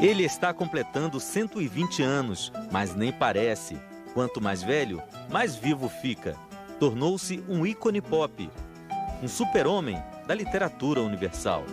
Ele está completando 120 anos, mas nem parece. Quanto mais velho, mais vivo fica. Tornou-se um ícone pop, um super-homem da literatura universal.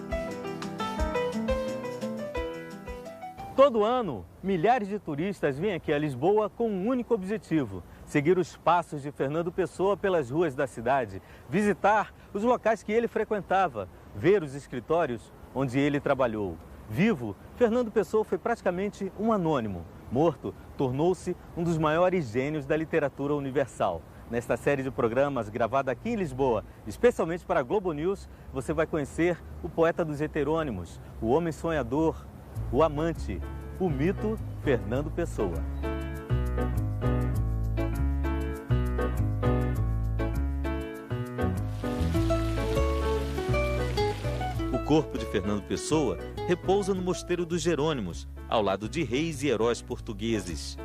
Todo ano, milhares de turistas vêm aqui a Lisboa com um único objetivo: seguir os passos de Fernando Pessoa pelas ruas da cidade, visitar os locais que ele frequentava, ver os escritórios onde ele trabalhou. Vivo, Fernando Pessoa foi praticamente um anônimo. Morto, tornou-se um dos maiores gênios da literatura universal. Nesta série de programas gravada aqui em Lisboa, especialmente para a Globo News, você vai conhecer o poeta dos heterônimos, o homem sonhador, o amante, o mito Fernando Pessoa. O corpo de Fernando Pessoa repousa no Mosteiro dos Jerônimos, ao lado de reis e heróis portugueses.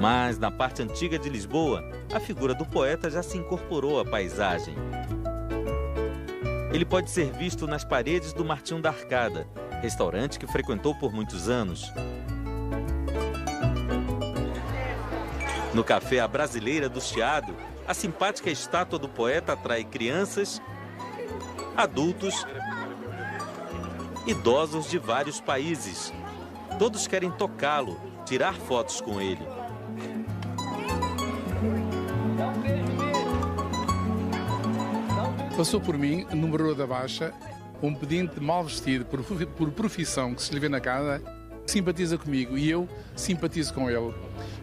Mas, na parte antiga de Lisboa, a figura do poeta já se incorporou à paisagem. Ele pode ser visto nas paredes do Martinho da Arcada, restaurante que frequentou por muitos anos. No Café A Brasileira do Chiado, a simpática estátua do poeta atrai crianças, adultos, idosos de vários países. Todos querem tocá-lo, tirar fotos com ele. Passou por mim, numa rua da Baixa, um pedinte mal vestido por profissão que se lhe vê na cara, simpatiza comigo e eu simpatizo com ele.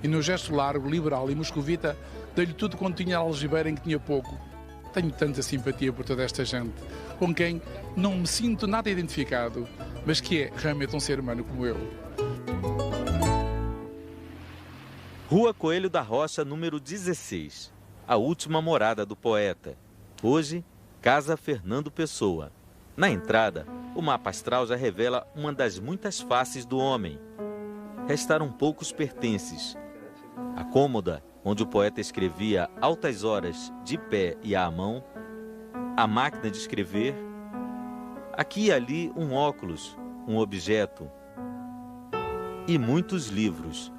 E no gesto largo, liberal e moscovita, dei-lhe tudo quanto tinha a algibeira em que tinha pouco. Tenho tanta simpatia por toda esta gente, com quem não me sinto nada identificado, mas que é realmente um ser humano como eu. Rua Coelho da Rocha, número 16. A última morada do poeta. Hoje, Casa Fernando Pessoa. Na entrada, o mapa astral já revela uma das muitas faces do homem. Restaram poucos pertences. A cômoda, onde o poeta escrevia altas horas de pé e à mão, a máquina de escrever, aqui e ali um óculos, um objeto e muitos livros.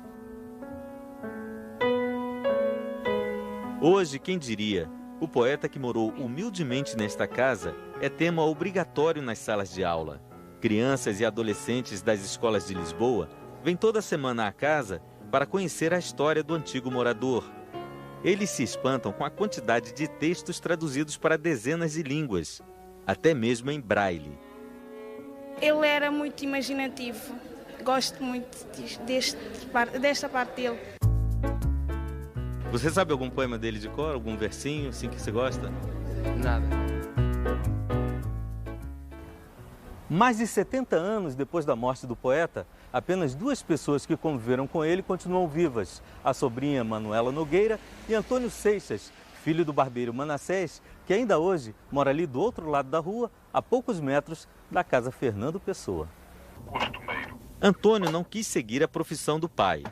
Hoje, quem diria, o poeta que morou humildemente nesta casa é tema obrigatório nas salas de aula. Crianças e adolescentes das escolas de Lisboa vêm toda semana à casa para conhecer a história do antigo morador. Eles se espantam com a quantidade de textos traduzidos para dezenas de línguas, até mesmo em braille. Ele era muito imaginativo. Gosto muito desta parte dele. Você sabe algum poema dele de cor? Algum versinho assim que você gosta? Nada. Mais de 70 anos depois da morte do poeta, apenas duas pessoas que conviveram com ele continuam vivas. A sobrinha Manuela Nogueira e Antônio Seixas, filho do barbeiro Manassés, que ainda hoje mora ali do outro lado da rua, a poucos metros da casa Fernando Pessoa. Antônio não quis seguir a profissão do pai.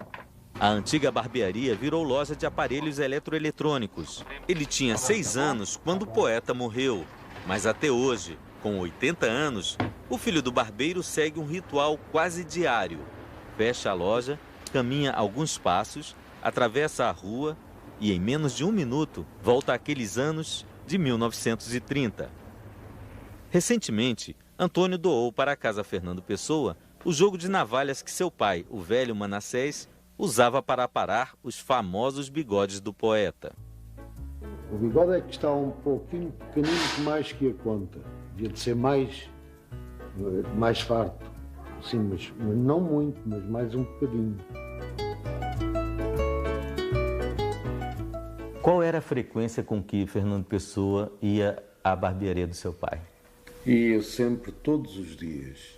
A antiga barbearia virou loja de aparelhos eletroeletrônicos. Ele tinha 6 anos quando o poeta morreu, mas até hoje, com 80 anos, o filho do barbeiro segue um ritual quase diário. Fecha a loja, caminha alguns passos, atravessa a rua e, em menos de um minuto, volta àqueles anos de 1930. Recentemente, Antônio doou para a Casa Fernando Pessoa o jogo de navalhas que seu pai, o velho Manassés, usava para aparar os famosos bigodes do poeta. O bigode é que está um pouquinho pequenino mais que a conta. Devia de ser mais farto. Sim, mas não muito, mas mais um bocadinho. Qual era a frequência com que Fernando Pessoa ia à barbearia do seu pai? Ia sempre, todos os dias,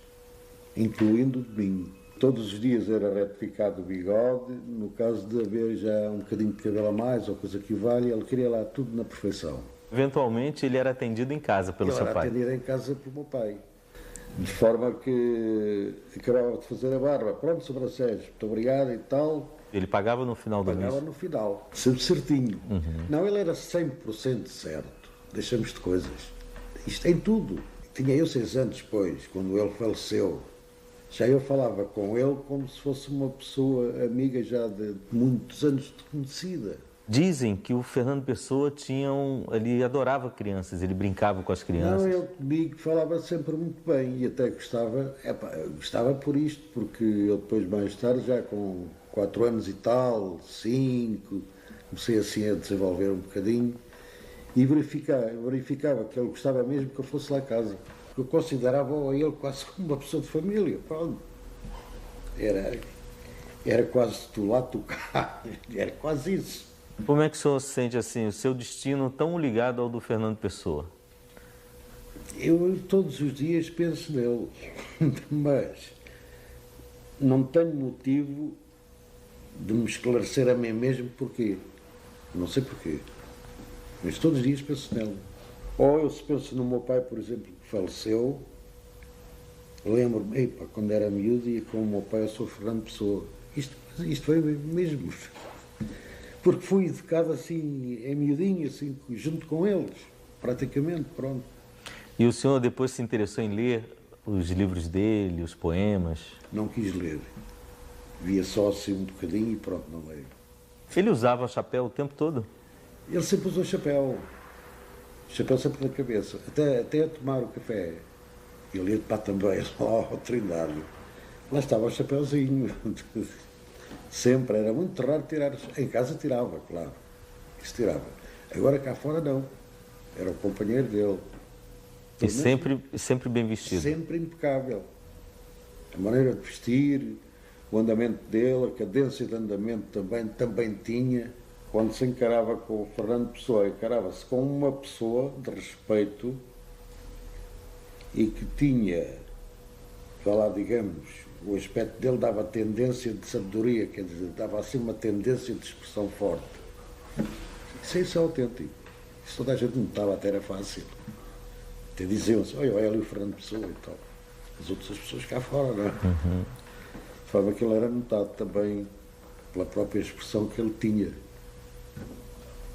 incluindo o domingo. Todos os dias era retificado o bigode, no caso de haver já um bocadinho de cabelo a mais ou coisa que vale, ele queria lá tudo na perfeição. Eventualmente ele era atendido em casa pelo seu pai? Ele era atendido em casa pelo meu pai, de forma que acabava de fazer a barba. Pronto, Sr. Sérgio, muito obrigado e tal. Ele pagava no final do mês? Pagava no final, sempre certinho. Não, ele era 100% certo, deixamos de coisas. Isto em tudo. Tinha eu 6 anos depois, quando ele faleceu. Já eu falava com ele como se fosse uma pessoa amiga já de muitos anos de conhecida. Dizem que o Fernando Pessoa ele adorava crianças, ele brincava com as crianças. Não, ele comigo falava sempre muito bem e até gostava por isto, porque eu depois mais tarde, já com 4 anos e tal, 5, comecei assim a desenvolver um bocadinho e verificava que ele gostava mesmo que eu fosse lá a casa. Eu considerava ele quase como uma pessoa de família, pronto. Era quase tu lá, tu cá, era quase isso. Como é que o senhor sente assim, o seu destino tão ligado ao do Fernando Pessoa? Eu todos os dias penso nele, mas não tenho motivo de me esclarecer a mim mesmo porquê. Não sei porquê, mas todos os dias penso nele. Ou eu se penso no meu pai, por exemplo, que faleceu, lembro-me, quando era miúdo, ia com o meu pai, eu sou Fernando Pessoa. Isto foi mesmo. Porque fui educado assim, em miudinho, assim, junto com eles, praticamente, pronto. E o senhor depois se interessou em ler os livros dele, os poemas? Não quis ler. Via só assim um bocadinho e pronto, não leio. Ele usava chapéu o tempo todo? Ele sempre usou chapéu. Chapéu sempre na cabeça. Até a tomar o café. Ele ia para também, lá ao Trindade. Lá estava o chapéuzinho. Sempre, era muito raro tirar. Em casa tirava, claro. Isso tirava. Agora cá fora não. Era o companheiro dele. E sempre bem vestido? Sempre impecável. A maneira de vestir, o andamento dele, a cadência de andamento também tinha. Quando se encarava com o Fernando Pessoa, encarava-se com uma pessoa de respeito e que tinha, lá digamos, o aspecto dele dava tendência de sabedoria, quer dizer, dava assim uma tendência de expressão forte. Isso é autêntico. Isso toda a gente notava, até era fácil. Até diziam-se, olha ali o Fernando Pessoa e tal. As outras pessoas cá fora, não é? Uhum. De forma que ele era notado também pela própria expressão que ele tinha.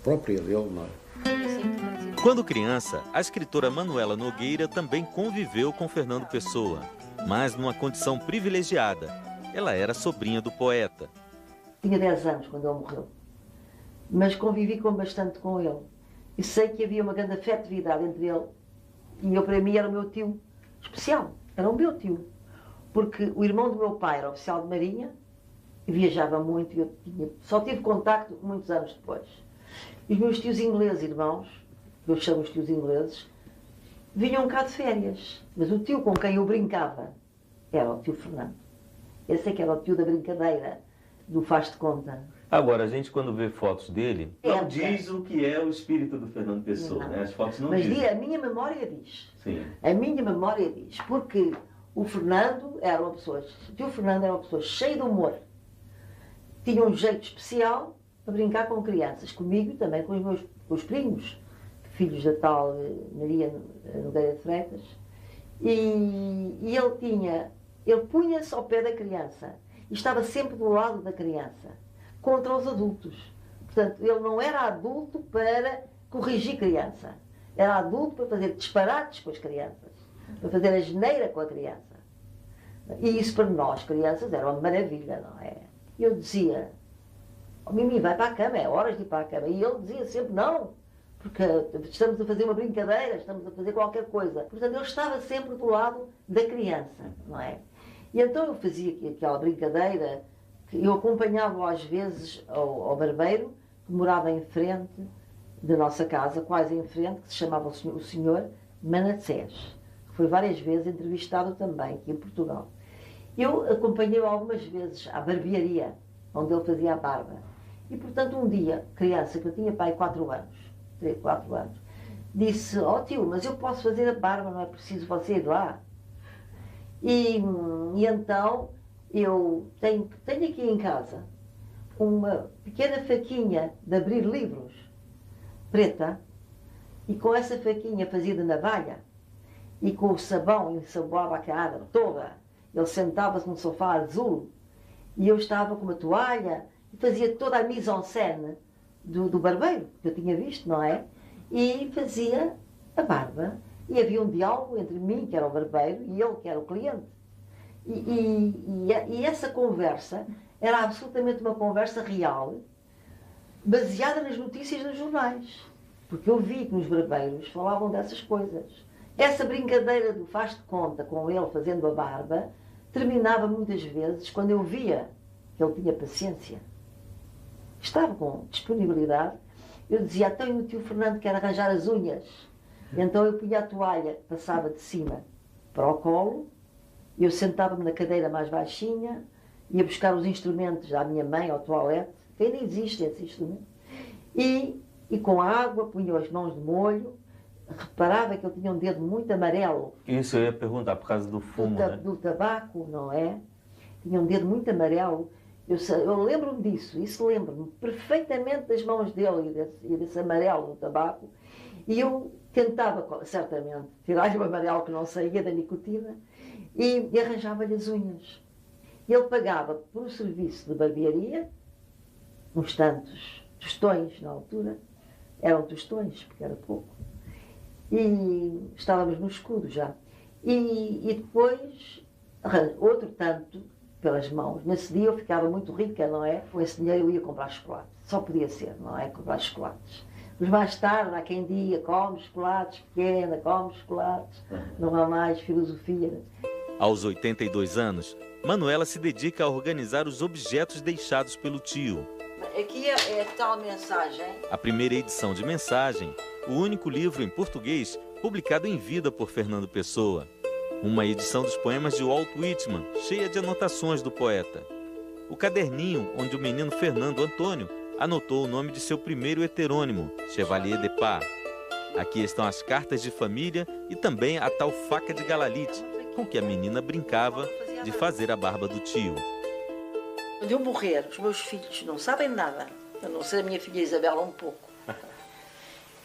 Própria dele, não é? Quando criança, a escritora Manuela Nogueira também conviveu com Fernando Pessoa, mas numa condição privilegiada. Ela era sobrinha do poeta. Tinha 10 anos quando ele morreu, mas convivi bastante com ele. E sei que havia uma grande afetividade entre ele e eu, para mim, era o meu tio especial. Era o meu tio. Porque o irmão do meu pai era oficial de marinha, e viajava muito, e eu só tive contacto muitos anos depois. E os meus tios ingleses, irmãos, eu chamo os tios ingleses, vinham cá de férias. Mas o tio com quem eu brincava era o tio Fernando. Esse é que era o tio da brincadeira, do faz de conta. Agora, a gente quando vê fotos dele, não É, diz o que é o espírito do Fernando Pessoa, Não. né? As fotos não Mas dizem. a minha memória diz. Sim. A minha memória diz. Porque o Fernando era uma pessoa, o tio Fernando era uma pessoa cheia de humor. Tinha um jeito especial para brincar com crianças, comigo e também com os meus primos, filhos da tal Maria Nogueira de Freitas. E ele punha-se ao pé da criança e estava sempre do lado da criança, contra os adultos. Portanto, ele não era adulto para corrigir criança, era adulto para fazer disparates com as crianças, para fazer a geneira com a criança. E isso para nós, crianças, era uma maravilha, não é? Eu dizia, oh, Mimi, vai para a cama, é horas de ir para a cama. E ele dizia sempre, não, porque estamos a fazer uma brincadeira, estamos a fazer qualquer coisa. Portanto, ele estava sempre do lado da criança, não é? E então eu fazia aquela brincadeira, que eu acompanhava às vezes ao barbeiro, que morava em frente da nossa casa, quase em frente, que se chamava o senhor Manassés, que foi várias vezes entrevistado também aqui em Portugal. Eu acompanhei-o algumas vezes à barbearia, onde ele fazia a barba. E, portanto, um dia, criança, que eu tinha pai 4 anos, 3, 4 anos, disse, ó tio, mas eu posso fazer a barba, não é preciso você ir lá. E então, eu tenho aqui em casa uma pequena faquinha de abrir livros, preta, e com essa faquinha fazia de navalha, e com o sabão ensaboava a cara toda. Ele sentava-se num sofá azul, e eu estava com uma toalha, e fazia toda a mise-en-scène do barbeiro, que eu tinha visto, não é? E fazia a barba, e havia um diálogo entre mim, que era o barbeiro, e ele, que era o cliente. E essa conversa era absolutamente uma conversa real, baseada nas notícias dos jornais. Porque eu vi que nos barbeiros falavam dessas coisas. Essa brincadeira do faz de conta com ele fazendo a barba terminava muitas vezes quando eu via que ele tinha paciência. Estava com disponibilidade. Eu dizia, então o tio Fernando quer arranjar as unhas. Então eu punha a toalha, passava de cima para o colo, eu sentava-me na cadeira mais baixinha, ia buscar os instrumentos da minha mãe ao toalete, que ainda existe esse instrumento, e com a água punha as mãos de molho, reparava que ele tinha um dedo muito amarelo. Isso eu ia perguntar, por causa do fumo, né? Do tabaco, não é? Tinha um dedo muito amarelo. Eu lembro-me disso, isso lembro-me perfeitamente das mãos dele e desse amarelo do tabaco. E eu tentava, certamente, tirar-lhe o amarelo que não saía da nicotina e arranjava-lhe as unhas. Ele pagava por um serviço de barbearia, uns tantos tostões na altura, eram tostões, porque era pouco, e estávamos no escudo já. E depois, outro tanto pelas mãos. Nesse dia eu ficava muito rica, não é? Com esse dinheiro eu ia comprar chocolate. Só podia ser, não é? Comprar chocolates. Mas mais tarde, há quem diga, come chocolates, pequena, come chocolates, não há mais filosofia. Aos 82 anos, Manuela se dedica a organizar os objetos deixados pelo tio. Aqui é a tal mensagem. A primeira edição de Mensagem, o único livro em português publicado em vida por Fernando Pessoa. Uma edição dos poemas de Walt Whitman, cheia de anotações do poeta. O caderninho onde o menino Fernando Antônio anotou o nome de seu primeiro heterônimo, Chevalier de Paz. Aqui estão as cartas de família e também a tal faca de galalite, com que a menina brincava de fazer a barba do tio. Quando eu morrer, os meus filhos não sabem nada, a não ser a minha filha Isabela um pouco.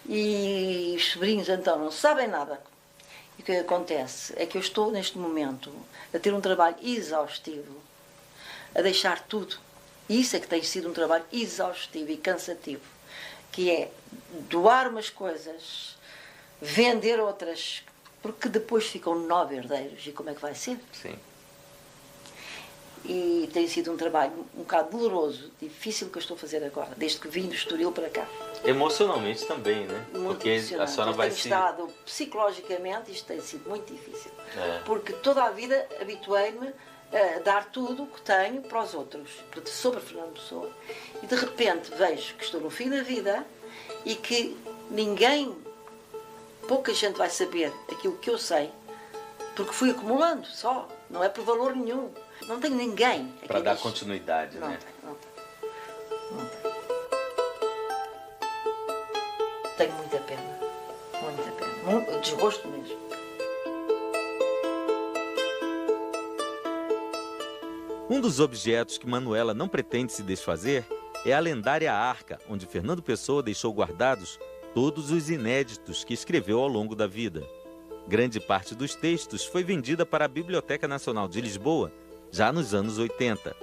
E os sobrinhos, então, não sabem nada. E o que acontece é que eu estou, neste momento, a ter um trabalho exaustivo, a deixar tudo. E isso é que tem sido um trabalho exaustivo e cansativo, que é doar umas coisas, vender outras, porque depois ficam 9 herdeiros. E como é que vai ser? Sim. E tem sido um trabalho um bocado doloroso, difícil que eu estou a fazer agora, desde que vim do Estoril para cá. Emocionalmente também, né? Muito porque a senhora vai se... estado psicologicamente, isto tem sido muito difícil. Porque toda a vida habituei-me a dar tudo o que tenho para os outros, sobre Fernando Pessoa. E de repente vejo que estou no fim da vida e que pouca gente vai saber aquilo que eu sei, porque fui acumulando só, não é por valor nenhum. Não tenho ninguém para dar continuidade, não né? Não tenho. Tenho muita pena. Desgosto mesmo. Um dos objetos que Manuela não pretende se desfazer é a lendária arca, onde Fernando Pessoa deixou guardados todos os inéditos que escreveu ao longo da vida. Grande parte dos textos foi vendida para a Biblioteca Nacional de Lisboa, já nos anos 80.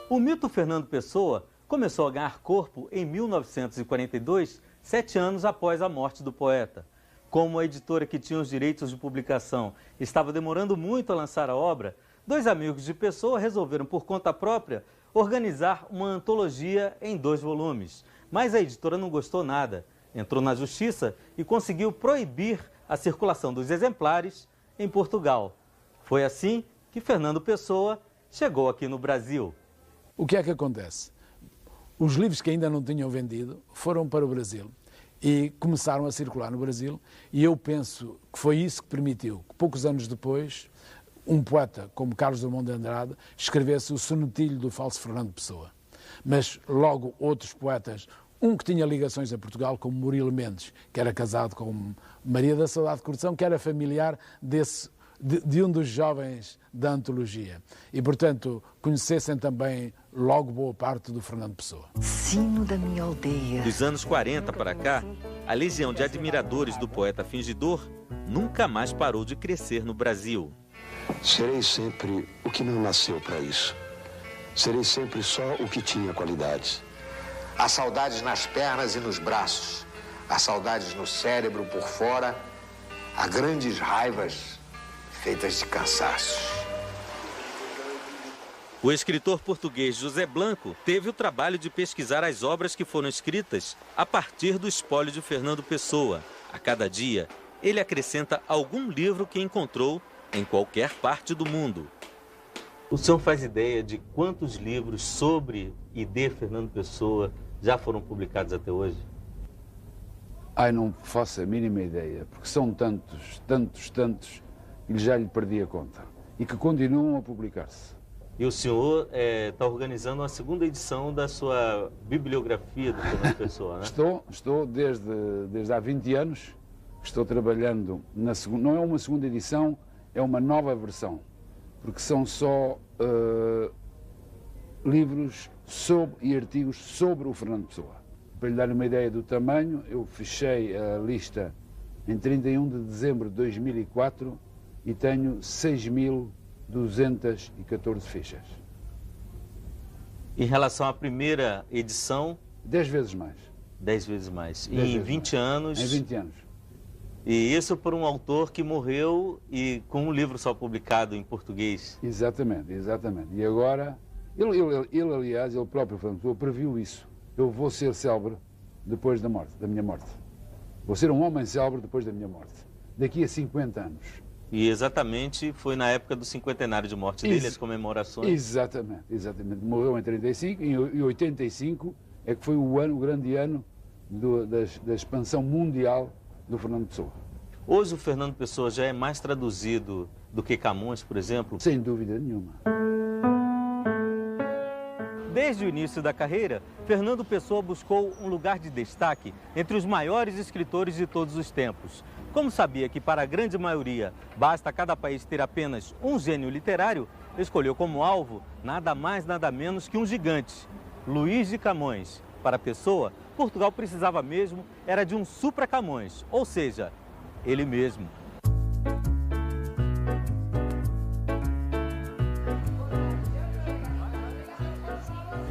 O mito Fernando Pessoa começou a ganhar corpo em 1942, 7 anos após a morte do poeta. Como a editora que tinha os direitos de publicação estava demorando muito a lançar a obra, 2 amigos de Pessoa resolveram, por conta própria, organizar uma antologia em 2 volumes. Mas a editora não gostou nada, entrou na justiça e conseguiu proibir a circulação dos exemplares em Portugal. Foi assim que Fernando Pessoa chegou aqui no Brasil. O que é que acontece? Os livros que ainda não tinham vendido foram para o Brasil e começaram a circular no Brasil, e eu penso que foi isso que permitiu que, poucos anos depois, um poeta como Carlos Drummond de Andrade escrevesse o sonetilho do falso Fernando Pessoa. Mas logo outros poetas, um que tinha ligações a Portugal, como Murilo Mendes, que era casado com Maria da Saudade Coração, que era familiar de um dos jovens da antologia. E, portanto, conhecessem também logo boa parte do Fernando Pessoa. Sino da minha aldeia. Dos anos 40 para cá, a legião de admiradores do poeta fingidor nunca mais parou de crescer no Brasil. Serei sempre o que não nasceu para isso. Serei sempre só o que tinha qualidades. Há saudades nas pernas e nos braços. Há saudades no cérebro por fora. Há grandes raivas feitas de cansaços. O escritor português José Blanco teve o trabalho de pesquisar as obras que foram escritas a partir do espólio de Fernando Pessoa. A cada dia, ele acrescenta algum livro que encontrou em qualquer parte do mundo. O senhor faz ideia de quantos livros sobre e de Fernando Pessoa já foram publicados até hoje? Ai, não faço a mínima ideia, porque são tantos, que já lhe perdi a conta. E que continuam a publicar-se. E o senhor está organizando a segunda edição da sua bibliografia do Fernando Pessoa, né? Estou desde há 20 anos, estou trabalhando na segunda, não é uma segunda edição, é uma nova versão, porque são só livros e artigos sobre o Fernando Pessoa. Para lhe dar uma ideia do tamanho, eu fechei a lista em 31 de dezembro de 2004 e tenho 6.214 fichas. Em relação à primeira edição? 10 vezes mais. 10 vezes mais. E em 20 anos? Em 20 anos. E isso por um autor que morreu e com um livro só publicado em português. Exatamente. E agora, aliás, ele próprio, Fernando Pessoa, previu isso. Eu vou ser célebre depois da minha morte. Vou ser um homem célebre depois da minha morte. Daqui a 50 anos. E exatamente foi na época do cinquentenário de morte dele, as comemorações. Exatamente. Morreu em 35 e 85 é que foi o grande ano da expansão mundial do Fernando Pessoa. Hoje o Fernando Pessoa já é mais traduzido do que Camões, por exemplo? Sem dúvida nenhuma. Desde o início da carreira, Fernando Pessoa buscou um lugar de destaque entre os maiores escritores de todos os tempos. Como sabia que para a grande maioria basta cada país ter apenas um gênio literário, escolheu como alvo nada mais nada menos que um gigante, Luís de Camões. Para Pessoa, Portugal precisava mesmo era de um supra-Camões, ou seja, ele mesmo.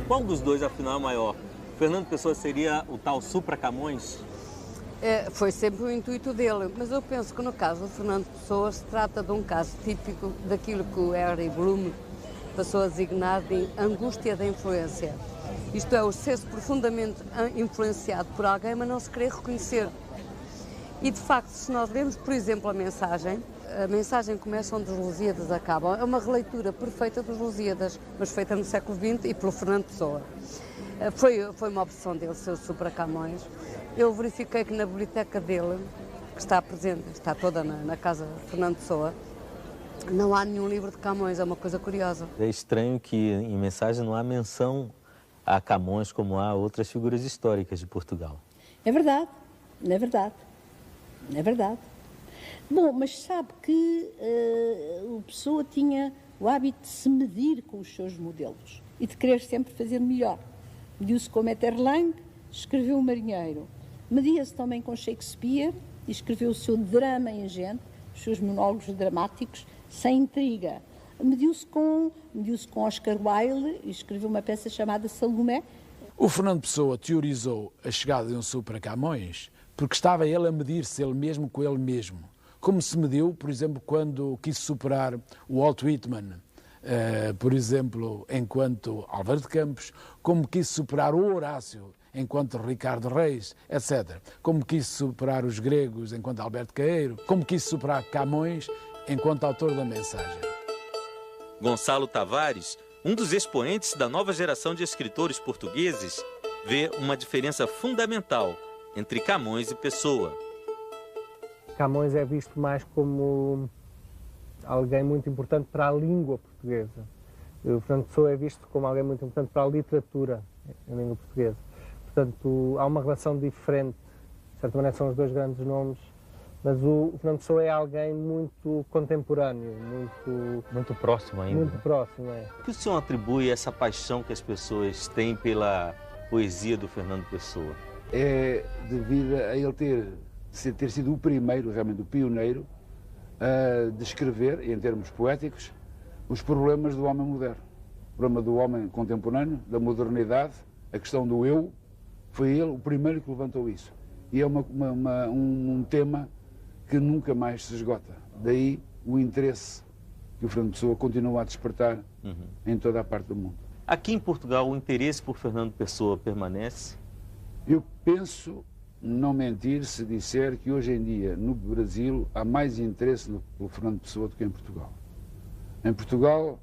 Qual dos dois, afinal, é maior? Fernando Pessoa seria o tal supra-Camões? Foi sempre o intuito dele, mas eu penso que no caso do Fernando Pessoa se trata de um caso típico daquilo que o Harry Bloom passou a designar de angústia da influência. Isto é, o ser-se profundamente influenciado por alguém, mas não se querer reconhecer. E, de facto, se nós lermos, por exemplo, a mensagem começa onde os Lusíadas acabam. É uma releitura perfeita dos Lusíadas, mas feita no século XX e pelo Fernando Pessoa. Foi uma opção dele ser o supra-Camões. Eu verifiquei que na biblioteca dele, que está presente, está toda na casa de Fernando Pessoa, não há nenhum livro de Camões, é uma coisa curiosa. É estranho que em mensagem não há menção a Camões como há outras figuras históricas de Portugal. É verdade. Bom, mas sabe que o Pessoa tinha o hábito de se medir com os seus modelos e de querer sempre fazer melhor. Mediu-se com Metterlang, escreveu O Marinheiro. Media-se também com Shakespeare e escreveu o seu drama ingente, os seus monólogos dramáticos, sem intriga. Mediu-se com Oscar Wilde e escreveu uma peça chamada Salomé. O Fernando Pessoa teorizou a chegada de um supra-Camões porque estava ele a medir-se ele mesmo com ele mesmo. Como se mediu, por exemplo, quando quis superar o Walt Whitman, por exemplo, enquanto Álvaro de Campos, como quis superar o Horácio enquanto Ricardo Reis, etc. Como quis superar os gregos enquanto Alberto Caeiro, como quis superar Camões enquanto autor da mensagem. Gonçalo Tavares, um dos expoentes da nova geração de escritores portugueses, vê uma diferença fundamental entre Camões e Pessoa. Camões é visto mais como alguém muito importante para a língua portuguesa. O Fernando Pessoa é visto como alguém muito importante para a literatura em língua portuguesa. Portanto, há uma relação diferente. De certa maneira, são os dois grandes nomes, mas o Fernando Pessoa é alguém muito contemporâneo, muito próximo ainda. Muito próximo, é. O que o senhor atribui a essa paixão que as pessoas têm pela poesia do Fernando Pessoa? É devido a ele ter sido o primeiro, realmente o pioneiro, a descrever, em termos poéticos, os problemas do homem moderno. O problema do homem contemporâneo, da modernidade, a questão do eu, Foi ele o primeiro que levantou isso. E é um tema que nunca mais se esgota. Daí o interesse que o Fernando Pessoa continua a despertar em toda a parte do mundo. Aqui em Portugal, o interesse por Fernando Pessoa permanece? Eu penso não mentir se disser que hoje em dia, no Brasil, há mais interesse pelo Fernando Pessoa do que em Portugal. Em Portugal,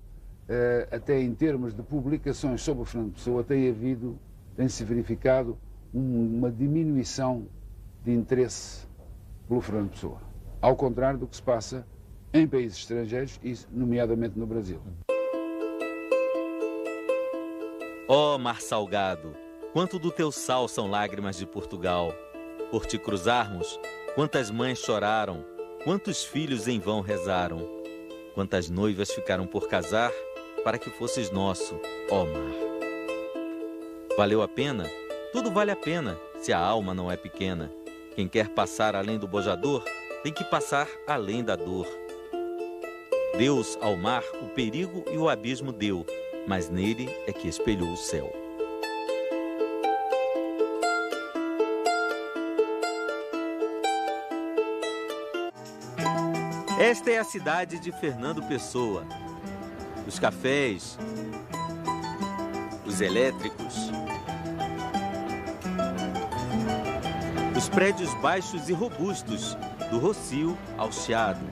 até em termos de publicações sobre o Fernando Pessoa, tem-se verificado uma diminuição de interesse pelo Fernando Pessoa. Ao contrário do que se passa em países estrangeiros, e nomeadamente no Brasil. Ó mar salgado, quanto do teu sal são lágrimas de Portugal. Por te cruzarmos, quantas mães choraram, quantos filhos em vão rezaram, quantas noivas ficaram por casar para que fosses nosso, ó mar. Valeu a pena? Tudo vale a pena, se a alma não é pequena. Quem quer passar além do bojador, tem que passar além da dor. Deus ao mar o perigo e o abismo deu, mas nele é que espelhou o céu. Esta é a cidade de Fernando Pessoa. Os cafés, os elétricos, os prédios baixos e robustos, do Rocio ao Chiado.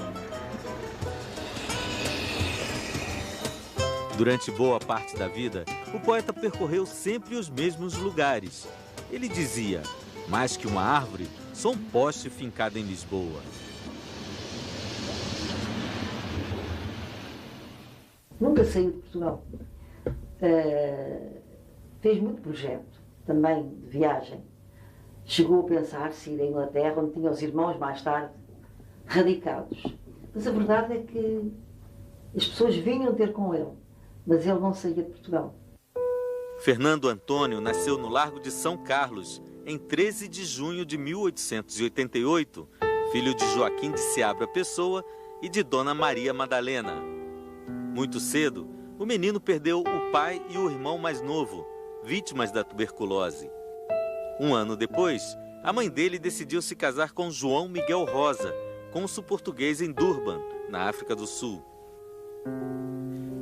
Durante boa parte da vida, o poeta percorreu sempre os mesmos lugares. Ele dizia: mais que uma árvore, sou um poste fincado em Lisboa. Nunca saiu de Portugal. Fez muito projeto, também de viagem. Chegou a pensar-se ir à Inglaterra, onde tinha os irmãos mais tarde radicados. Mas a verdade é que as pessoas vinham ter com ele, mas ele não saía de Portugal. Fernando Antônio nasceu no Largo de São Carlos, em 13 de junho de 1888, filho de Joaquim de Seabra Pessoa e de Dona Maria Madalena. Muito cedo, o menino perdeu o pai e o irmão mais novo, vítimas da tuberculose. Um ano depois, a mãe dele decidiu se casar com João Miguel Rosa, cônsul português em Durban, na África do Sul.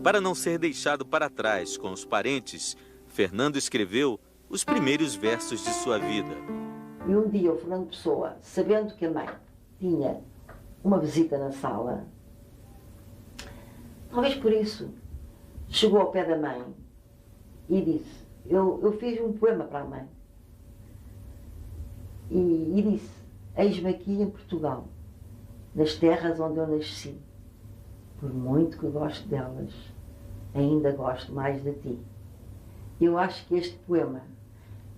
Para não ser deixado para trás com os parentes, Fernando escreveu os primeiros versos de sua vida. E um dia o Fernando Pessoa, sabendo que a mãe tinha uma visita na sala, talvez por isso, chegou ao pé da mãe e disse: eu fiz um poema para a mãe. E disse: eis-me aqui em Portugal, nas terras onde eu nasci. Por muito que gosto delas, ainda gosto mais de ti. Eu acho que este poema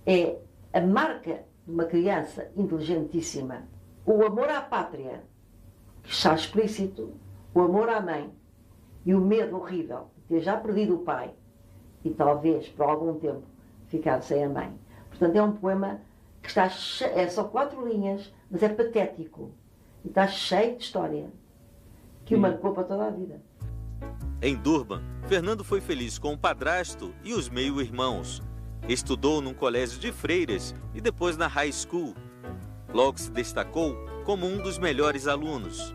é a marca de uma criança inteligentíssima. O amor à pátria, que está explícito, o amor à mãe e o medo horrível de ter já perdido o pai e talvez, por algum tempo, ficar sem a mãe. Portanto, é um poema que está cheio, é só 4 linhas, mas é patético. E está cheio de história, que o marcou para toda a vida. Em Durban, Fernando foi feliz com o padrasto e os meio-irmãos. Estudou num colégio de freiras e depois na high school. Logo se destacou como um dos melhores alunos.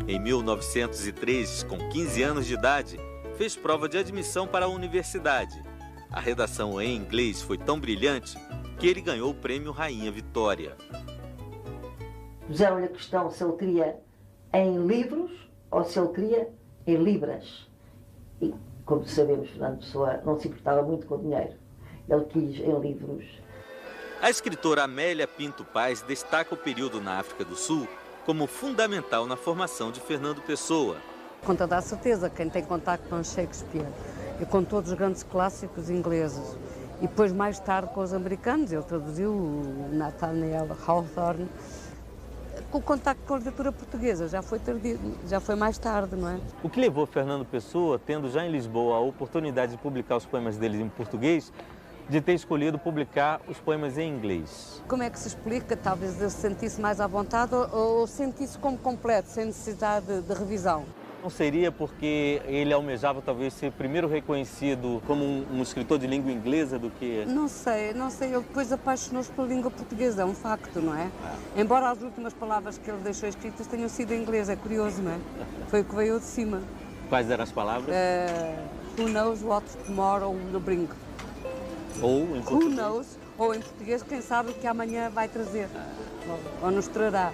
Em 1903, com 15 anos de idade, fez prova de admissão para a universidade. A redação em inglês foi tão brilhante que ele ganhou o prêmio Rainha Vitória. Puseram-lhe a questão se ele queria em livros ou se ele queria em libras. E, como sabemos, Fernando Pessoa não se importava muito com o dinheiro. Ele quis em livros. A escritora Amélia Pinto Paz destaca o período na África do Sul como fundamental na formação de Fernando Pessoa. Com toda a certeza, quem tem contacto com Shakespeare e com todos os grandes clássicos ingleses, e depois mais tarde com os americanos, ele traduziu o Nathaniel Hawthorne. O contacto com a literatura portuguesa já foi mais tarde, não é? O que levou Fernando Pessoa, tendo já em Lisboa a oportunidade de publicar os poemas deles em português, de ter escolhido publicar os poemas em inglês? Como é que se explica? Talvez ele se sentisse mais à vontade ou sentisse como completo, sem necessidade de revisão? Não seria porque ele almejava talvez ser primeiro reconhecido como um escritor de língua inglesa do que... Não sei. Ele depois apaixonou-se pela língua portuguesa, é um facto, não é? Embora as últimas palavras que ele deixou escritas tenham sido em inglês, é curioso, não é? Foi o que veio de cima. Quais eram as palavras? Who knows what tomorrow will bring. Ou em português? Who knows, ou em português, quem sabe o que amanhã vai trazer, ou nos trará.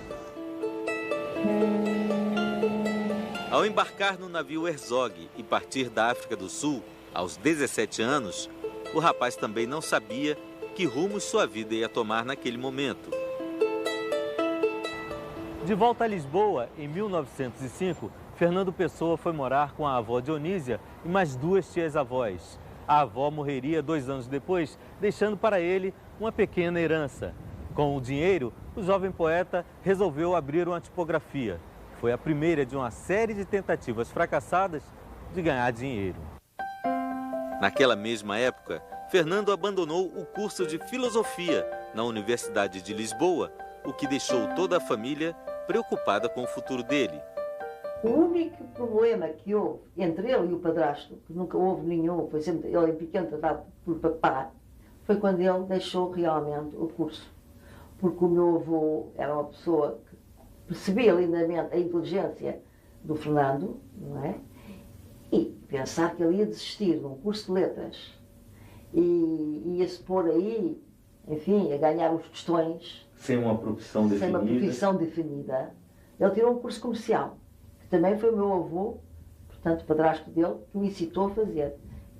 Ao embarcar no navio Herzog e partir da África do Sul, aos 17 anos, o rapaz também não sabia que rumos sua vida ia tomar naquele momento. De volta a Lisboa, em 1905, Fernando Pessoa foi morar com a avó Dionísia e mais 2 tias-avós. A avó morreria 2 anos depois, deixando para ele uma pequena herança. Com o dinheiro, o jovem poeta resolveu abrir uma tipografia. Foi a primeira de uma série de tentativas fracassadas de ganhar dinheiro. Naquela mesma época, Fernando abandonou o curso de filosofia na Universidade de Lisboa, o que deixou toda a família preocupada com o futuro dele. O único problema que houve entre ele e o padrasto, que nunca houve nenhum, foi sempre ele em pequeno tratado por papá, foi quando ele deixou realmente o curso. Porque o meu avô era uma pessoa que percebia lindamente a inteligência do Fernando, não é? E pensar que ele ia desistir de um curso de letras e ia-se pôr aí, enfim, a ganhar os tostões. Sem uma profissão definida. Sem uma profissão definida. Ele tirou um curso comercial, que também foi o meu avô, portanto, o padrasto dele, que o incitou a fazer.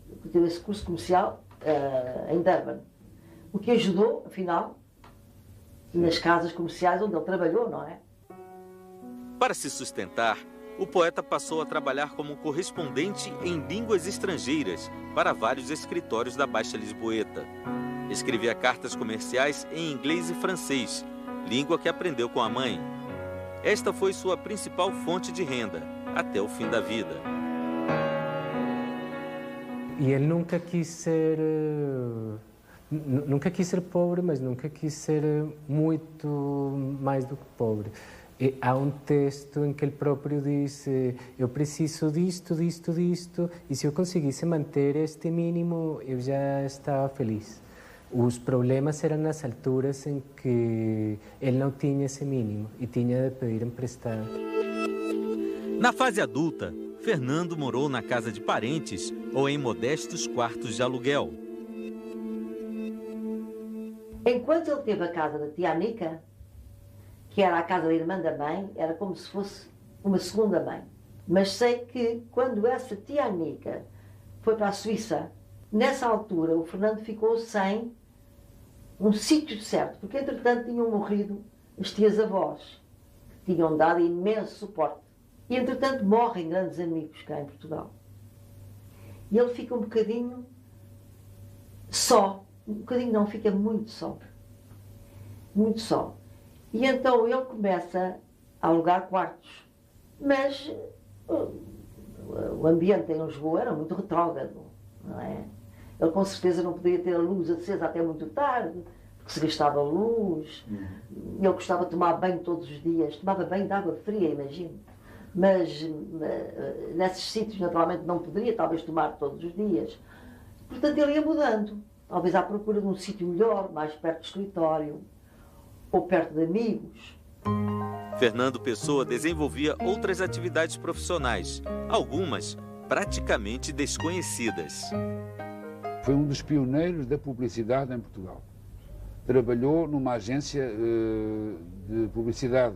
Ele tirou esse curso comercial em Durban. O que ajudou, afinal, nas casas comerciais onde ele trabalhou, não é? Para se sustentar, o poeta passou a trabalhar como correspondente em línguas estrangeiras para vários escritórios da Baixa Lisboeta. Escrevia cartas comerciais em inglês e francês, língua que aprendeu com a mãe. Esta foi sua principal fonte de renda, até o fim da vida. E ele nunca quis ser pobre, mas nunca quis ser muito mais do que pobre. E há um texto em que ele próprio diz: eu preciso disto, disto, disto, e se eu conseguisse manter este mínimo, eu já estava feliz. Os problemas eram nas alturas em que ele não tinha esse mínimo e tinha de pedir emprestado. Na fase adulta, Fernando morou na casa de parentes ou em modestos quartos de aluguel. Enquanto ele teve a casa da tia Anica, que era a casa da irmã da mãe, era como se fosse uma segunda mãe. Mas sei que quando essa tia Anica foi para a Suíça, nessa altura o Fernando ficou sem um sítio certo, porque entretanto tinham morrido as tias-avós, que tinham dado imenso suporte. E entretanto morrem grandes amigos cá em Portugal. E ele fica um bocadinho só, um bocadinho não, fica muito só. Muito só. E então ele começa a alugar quartos. Mas o ambiente em Lisboa era muito retrógrado, não é? Ele com certeza não poderia ter a luz acesa até muito tarde, porque se gastava luz. Ele gostava de tomar banho todos os dias, tomava banho de água fria, imagino. Mas nesses sítios naturalmente não poderia talvez tomar todos os dias. Portanto ele ia mudando, talvez à procura de um sítio melhor, mais perto do escritório, ou perto de amigos. Fernando Pessoa desenvolvia outras atividades profissionais, algumas praticamente desconhecidas. Foi um dos pioneiros da publicidade em Portugal. Trabalhou numa agência de publicidade,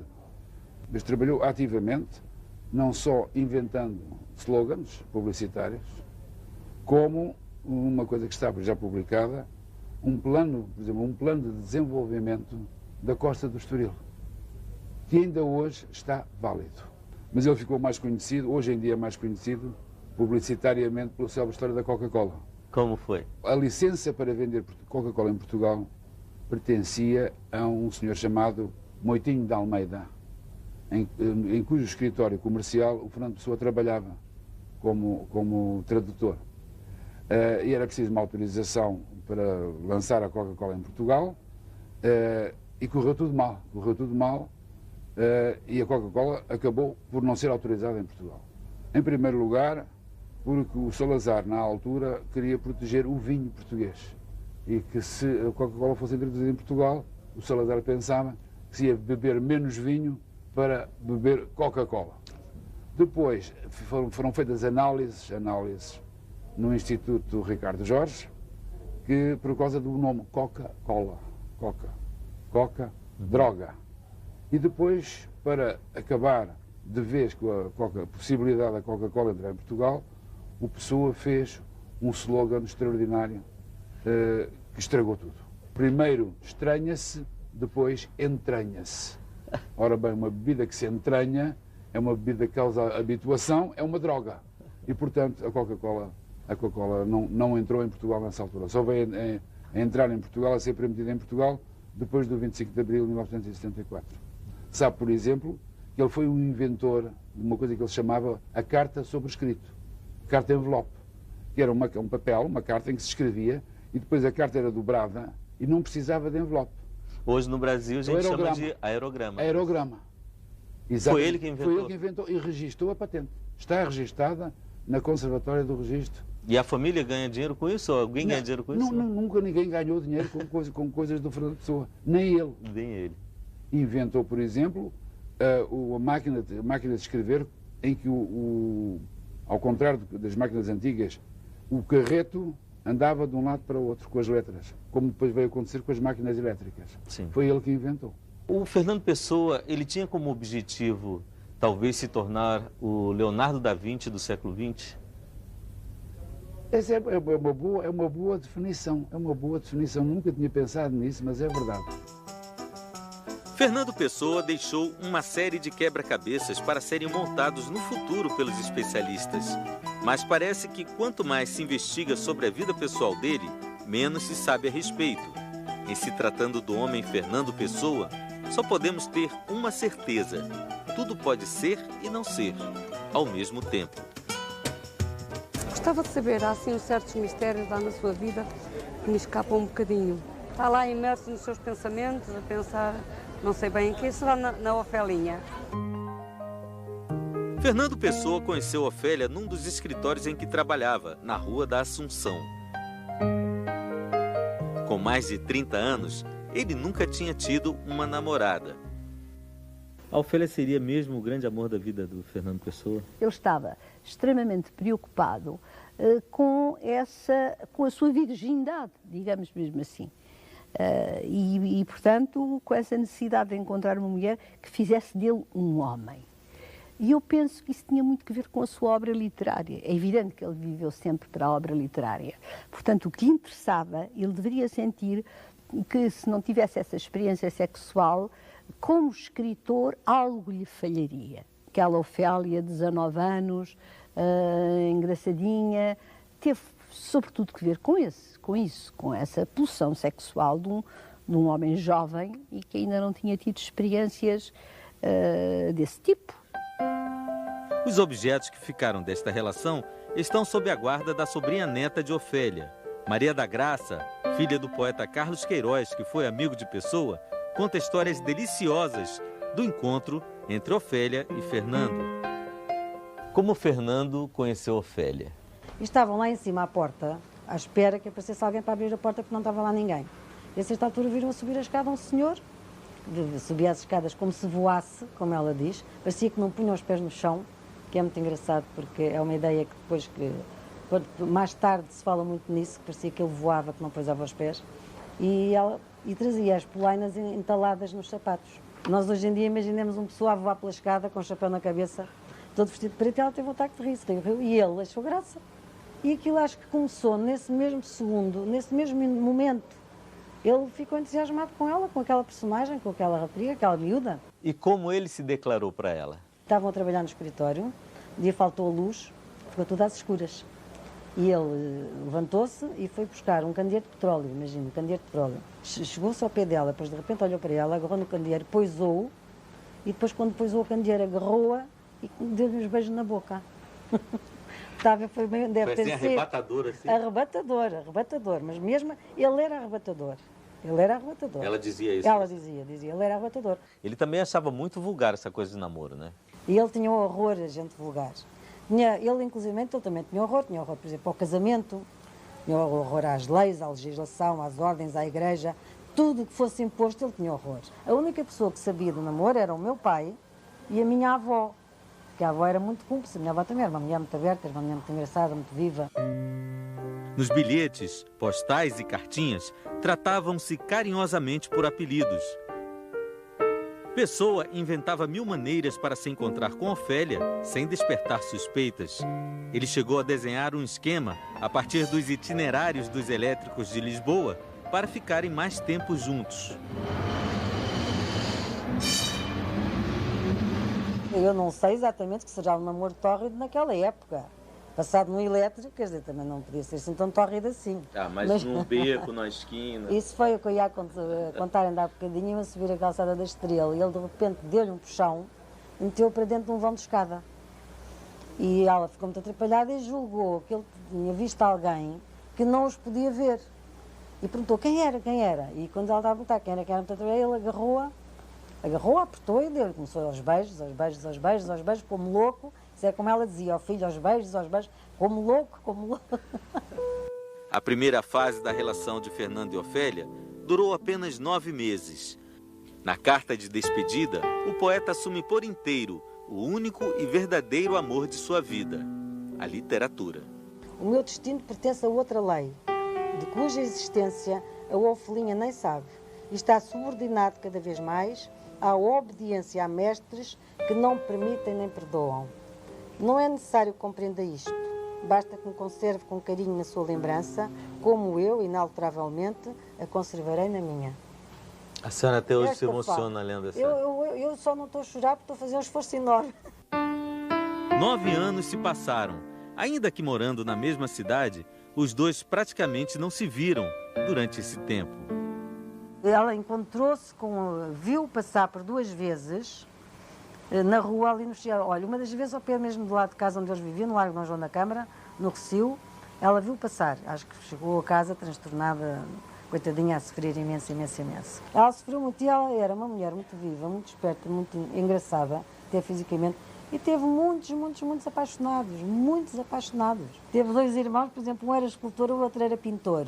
mas trabalhou ativamente, não só inventando slogans publicitários, como uma coisa que estava já publicada, um plano, por exemplo, um plano de desenvolvimento da Costa do Estoril, que ainda hoje está válido. Mas ele ficou mais conhecido, hoje em dia é mais conhecido, publicitariamente, pela célebre história da Coca-Cola. Como foi? A licença para vender Coca-Cola em Portugal pertencia a um senhor chamado Moitinho de Almeida, em cujo escritório comercial o Fernando Pessoa trabalhava como tradutor. E era preciso uma autorização para lançar a Coca-Cola em Portugal, e correu tudo mal, e a Coca-Cola acabou por não ser autorizada em Portugal. Em primeiro lugar, porque o Salazar, na altura, queria proteger o vinho português. E que se a Coca-Cola fosse introduzida em Portugal, o Salazar pensava que se ia beber menos vinho para beber Coca-Cola. Depois foram feitas análises no Instituto Ricardo Jorge, que por causa do nome Coca-Cola, Coca, droga. E depois, para acabar de vez com a possibilidade da Coca-Cola entrar em Portugal, o Pessoa fez um slogan extraordinário que estragou tudo. Primeiro estranha-se, depois entranha-se. Ora bem, uma bebida que se entranha é uma bebida que causa habituação, é uma droga. E, portanto, a Coca-Cola não entrou em Portugal nessa altura. Só veio a entrar em Portugal, a ser permitida em Portugal, depois do 25 de abril de 1974. Sabe, por exemplo, que ele foi um inventor de uma coisa que ele chamava a carta sobre escrito, carta envelope, que era um papel, uma carta em que se escrevia, e depois a carta era dobrada e não precisava de envelope. Hoje no Brasil a gente chama de aerograma. Aerograma. Foi ele que inventou? Foi ele que inventou e registrou a patente. Está registada na Conservatória do Registro. E a família ganha dinheiro com isso? Ou alguém ganha dinheiro com isso? Nunca ninguém ganhou dinheiro com coisas do Fernando Pessoa. Nem ele. Nem ele. Inventou, por exemplo, a máquina de escrever, em que, ao contrário das máquinas antigas, o carreto andava de um lado para o outro com as letras, como depois veio acontecer com as máquinas elétricas. Sim. Foi ele que inventou. O Fernando Pessoa, ele tinha como objetivo, talvez, se tornar o Leonardo da Vinci do século XX? Essa é uma boa definição. É uma boa definição. Nunca tinha pensado nisso, mas é verdade. Fernando Pessoa deixou uma série de quebra-cabeças para serem montados no futuro pelos especialistas. Mas parece que quanto mais se investiga sobre a vida pessoal dele, menos se sabe a respeito. Em se tratando do homem Fernando Pessoa, só podemos ter uma certeza: tudo pode ser e não ser, ao mesmo tempo. Gostava de saber, há assim certos mistérios lá na sua vida que me escapam um bocadinho. Está lá imerso nos seus pensamentos, a pensar, não sei bem em que, será na Ofélia. Fernando Pessoa conheceu Ofélia num dos escritórios em que trabalhava, na Rua da Assunção. Com mais de 30 anos, ele nunca tinha tido uma namorada. A Ofélia seria mesmo o grande amor da vida do Fernando Pessoa? Ele estava extremamente preocupado com a sua virgindade, digamos mesmo assim. Portanto, com essa necessidade de encontrar uma mulher que fizesse dele um homem. E eu penso que isso tinha muito que ver com a sua obra literária. É evidente que ele viveu sempre para a obra literária. Portanto, o que lhe interessava, ele deveria sentir que, se não tivesse essa experiência sexual, como escritor, algo lhe falharia. Aquela Ofélia, 19 anos, engraçadinha, teve sobretudo que ver com isso, com essa pulsão sexual de um homem jovem e que ainda não tinha tido experiências desse tipo. Os objetos que ficaram desta relação estão sob a guarda da sobrinha neta de Ofélia. Maria da Graça, filha do poeta Carlos Queiroz, que foi amigo de Pessoa, conta histórias deliciosas do encontro entre Ofélia e Fernando. Como Fernando conheceu Ofélia? Estavam lá em cima à porta, à espera que aparecesse alguém para abrir a porta, porque não estava lá ninguém. E a certa altura viram a subir a escada um senhor, subia as escadas como se voasse, como ela diz, parecia que não punha os pés no chão, que é muito engraçado, porque é uma ideia que depois, mais tarde se fala muito nisso, que parecia que ele voava, que não pousava os pés, e trazia as polainas entaladas nos sapatos. Nós hoje em dia imaginemos uma pessoa a voar pela escada com o chapéu na cabeça, todo vestido de preto, e ela teve um ataque de riso, e ele achou graça. E aquilo acho que começou nesse mesmo segundo, nesse mesmo momento. Ele ficou entusiasmado com ela, com aquela personagem, com aquela rapariga, aquela miúda. E como ele se declarou para ela? Estavam a trabalhar no escritório, um dia faltou a luz, ficou tudo às escuras. E ele levantou-se e foi buscar um candeeiro de petróleo, imagina, um candeeiro de petróleo. Chegou-se ao pé dela, depois de repente olhou para ela, agarrou no candeeiro, poisou-o, e depois quando poisou o candeeiro agarrou-a e deu-lhe uns beijos na boca. Foi bem, deve ter sido arrebatador, assim? Arrebatador, mas mesmo ele era arrebatador. Ela dizia isso? Ela dizia, ele era arrebatador. Ele também achava muito vulgar essa coisa de namoro, né? E ele tinha um horror a gente vulgar. Ele, inclusive, ele também tinha horror, por exemplo, ao casamento, tinha horror às leis, à legislação, às ordens, à igreja, tudo que fosse imposto ele tinha horror. A única pessoa que sabia do namoro era o meu pai e a minha avó, porque a avó era muito cúmplice, a minha avó também era uma mulher muito aberta, era uma mulher muito engraçada, muito viva. Nos bilhetes, postais e cartinhas, tratavam-se carinhosamente por apelidos. Pessoa inventava 1000 maneiras para se encontrar com Ofélia sem despertar suspeitas. Ele chegou a desenhar um esquema a partir dos itinerários dos elétricos de Lisboa para ficarem mais tempo juntos. Eu não sei exatamente que seja um namoro tórrido naquela época. Passado no elétrico, quer dizer, também não podia ser assim tão tórrido assim. Mas num beco, na esquina... Isso foi o que eu ia contar ainda há bocadinho, a subir a calçada da Estrela. E ele, de repente, deu-lhe um puxão e meteu para dentro de um vão de escada. E ela ficou muito atrapalhada e julgou que ele tinha visto alguém que não os podia ver. E perguntou quem era. E quando ela estava a perguntar quem era muito atrapalhada, ele agarrou-a, apertou e deu. Começou aos beijos, como louco. Isso é como ela dizia, ao filho, aos beijos, como louco. A primeira fase da relação de Fernando e Ofélia durou apenas 9 meses. Na carta de despedida, o poeta assume por inteiro o único e verdadeiro amor de sua vida, a literatura. O meu destino pertence a outra lei, de cuja existência a Ofelinha nem sabe, e está subordinado cada vez mais à obediência a mestres que não permitem nem perdoam. Não é necessário que compreenda isto. Basta que me conserve com carinho na sua lembrança, como eu, inalteravelmente, a conservarei na minha. A senhora até hoje se emociona lendo essa. Eu só não estou a chorar porque estou a fazer um esforço enorme. 9 anos se passaram. Ainda que morando na mesma cidade, os dois praticamente não se viram durante esse tempo. Ela encontrou-se viu passar por 2 vezes na rua ali no Chiado. Olha, uma das vezes ao pé mesmo do lado de casa onde eles viviam, no Largo Dom João da Câmara, no Recio, ela viu passar. Acho que chegou a casa transtornada, coitadinha, a sofrer imenso. Ela sofreu muito e ela era uma mulher muito viva, muito esperta, muito engraçada, até fisicamente, e teve muitos apaixonados, Teve 2 irmãos, por exemplo, um era escultor, o outro era pintor,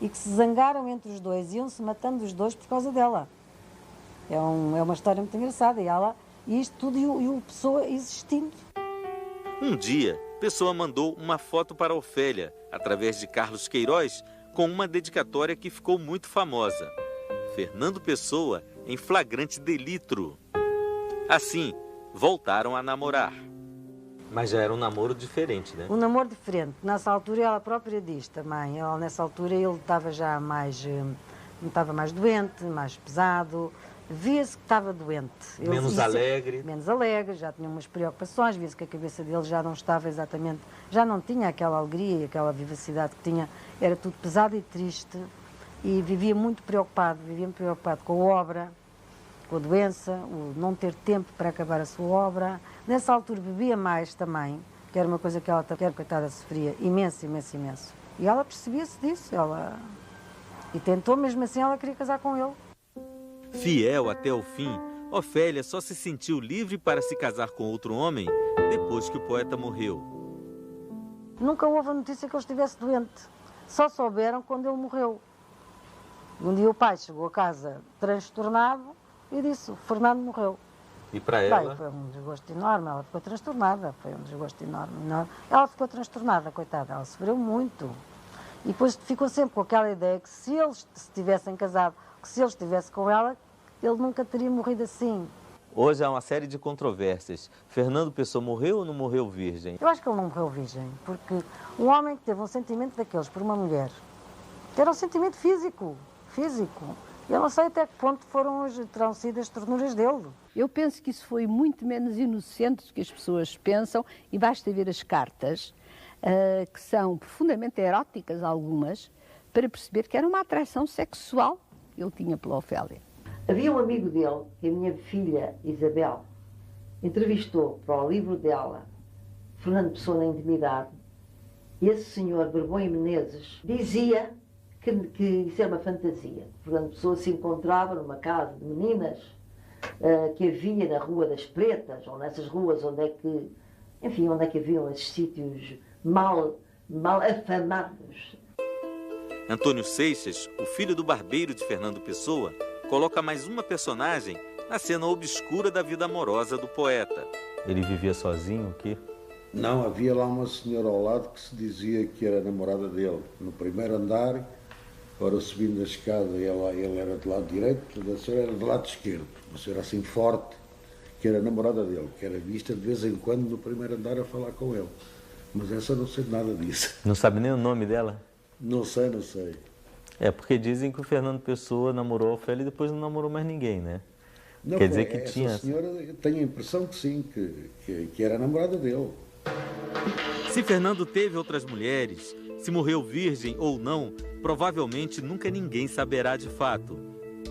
e que se zangaram entre os dois, iam-se matando os dois por causa dela. É uma história muito engraçada, e isto tudo e o Pessoa existindo. Um dia, Pessoa mandou uma foto para Ofélia, através de Carlos Queiroz, com uma dedicatória que ficou muito famosa. Fernando Pessoa em flagrante delito. Assim, voltaram a namorar. Mas já era um namoro diferente, né? Um namoro diferente. Nessa altura, ela própria diz também. Nessa altura, ele estava já mais doente, mais pesado. Via-se que estava doente. Menos alegre, já tinha umas preocupações, via-se que a cabeça dele já não estava exatamente, já não tinha aquela alegria, aquela vivacidade que tinha, era tudo pesado e triste, e vivia muito preocupado com a obra, com a doença, o não ter tempo para acabar a sua obra. Nessa altura bebia mais também, que era uma coisa que ela, coitada, sofria imenso. E ela percebia-se disso, e tentou, mesmo assim, ela queria casar com ele. Fiel até o fim, Ofélia só se sentiu livre para se casar com outro homem depois que o poeta morreu. Nunca houve a notícia que ele estivesse doente. Só souberam quando ele morreu. Um dia o pai chegou a casa transtornado e disse: o Fernando morreu. E para ela? Foi um desgosto enorme, ela ficou transtornada, Ela ficou transtornada, coitada, ela sofreu muito. E depois ficou sempre com aquela ideia que se eles se tivessem casado, que se ele estivesse com ela, ele nunca teria morrido assim. Hoje há uma série de controvérsias. Fernando Pessoa morreu ou não morreu virgem? Eu acho que ele não morreu virgem, porque um homem que teve um sentimento daqueles por uma mulher, que era um sentimento físico. Eu não sei até que ponto terão sido as ternuras dele. Eu penso que isso foi muito menos inocente do que as pessoas pensam, e basta ver as cartas, que são profundamente eróticas, algumas, para perceber que era uma atração sexual que ele tinha pela Ofélia. Havia um amigo dele, que a minha filha Isabel entrevistou para o livro dela, Fernando Pessoa na Intimidade, e esse senhor, Berbonha Menezes, dizia que isso era uma fantasia. Fernando Pessoa se encontrava numa casa de meninas que havia na Rua das Pretas, ou nessas ruas onde é que enfim, onde é que haviam esses sítios mal afamados. Antônio Seixas, o filho do barbeiro de Fernando Pessoa, coloca mais uma personagem na cena obscura da vida amorosa do poeta. Ele vivia sozinho, o quê? Não, havia lá uma senhora ao lado que se dizia que era namorada dele. No primeiro andar, ora subindo a escada, ele era do lado direito, a senhora era do lado esquerdo. Uma senhora assim forte, que era namorada dele, que era vista de vez em quando no primeiro andar a falar com ele. Mas essa não sei nada disso. Não sabe nem o nome dela? Não sei. É, porque dizem que o Fernando Pessoa namorou a Ofélia e depois não namorou mais ninguém, né? Não, quer dizer que essa tinha... senhora, eu tenho a impressão que sim, que era namorada dele. Se Fernando teve outras mulheres, se morreu virgem ou não, provavelmente nunca ninguém saberá de fato.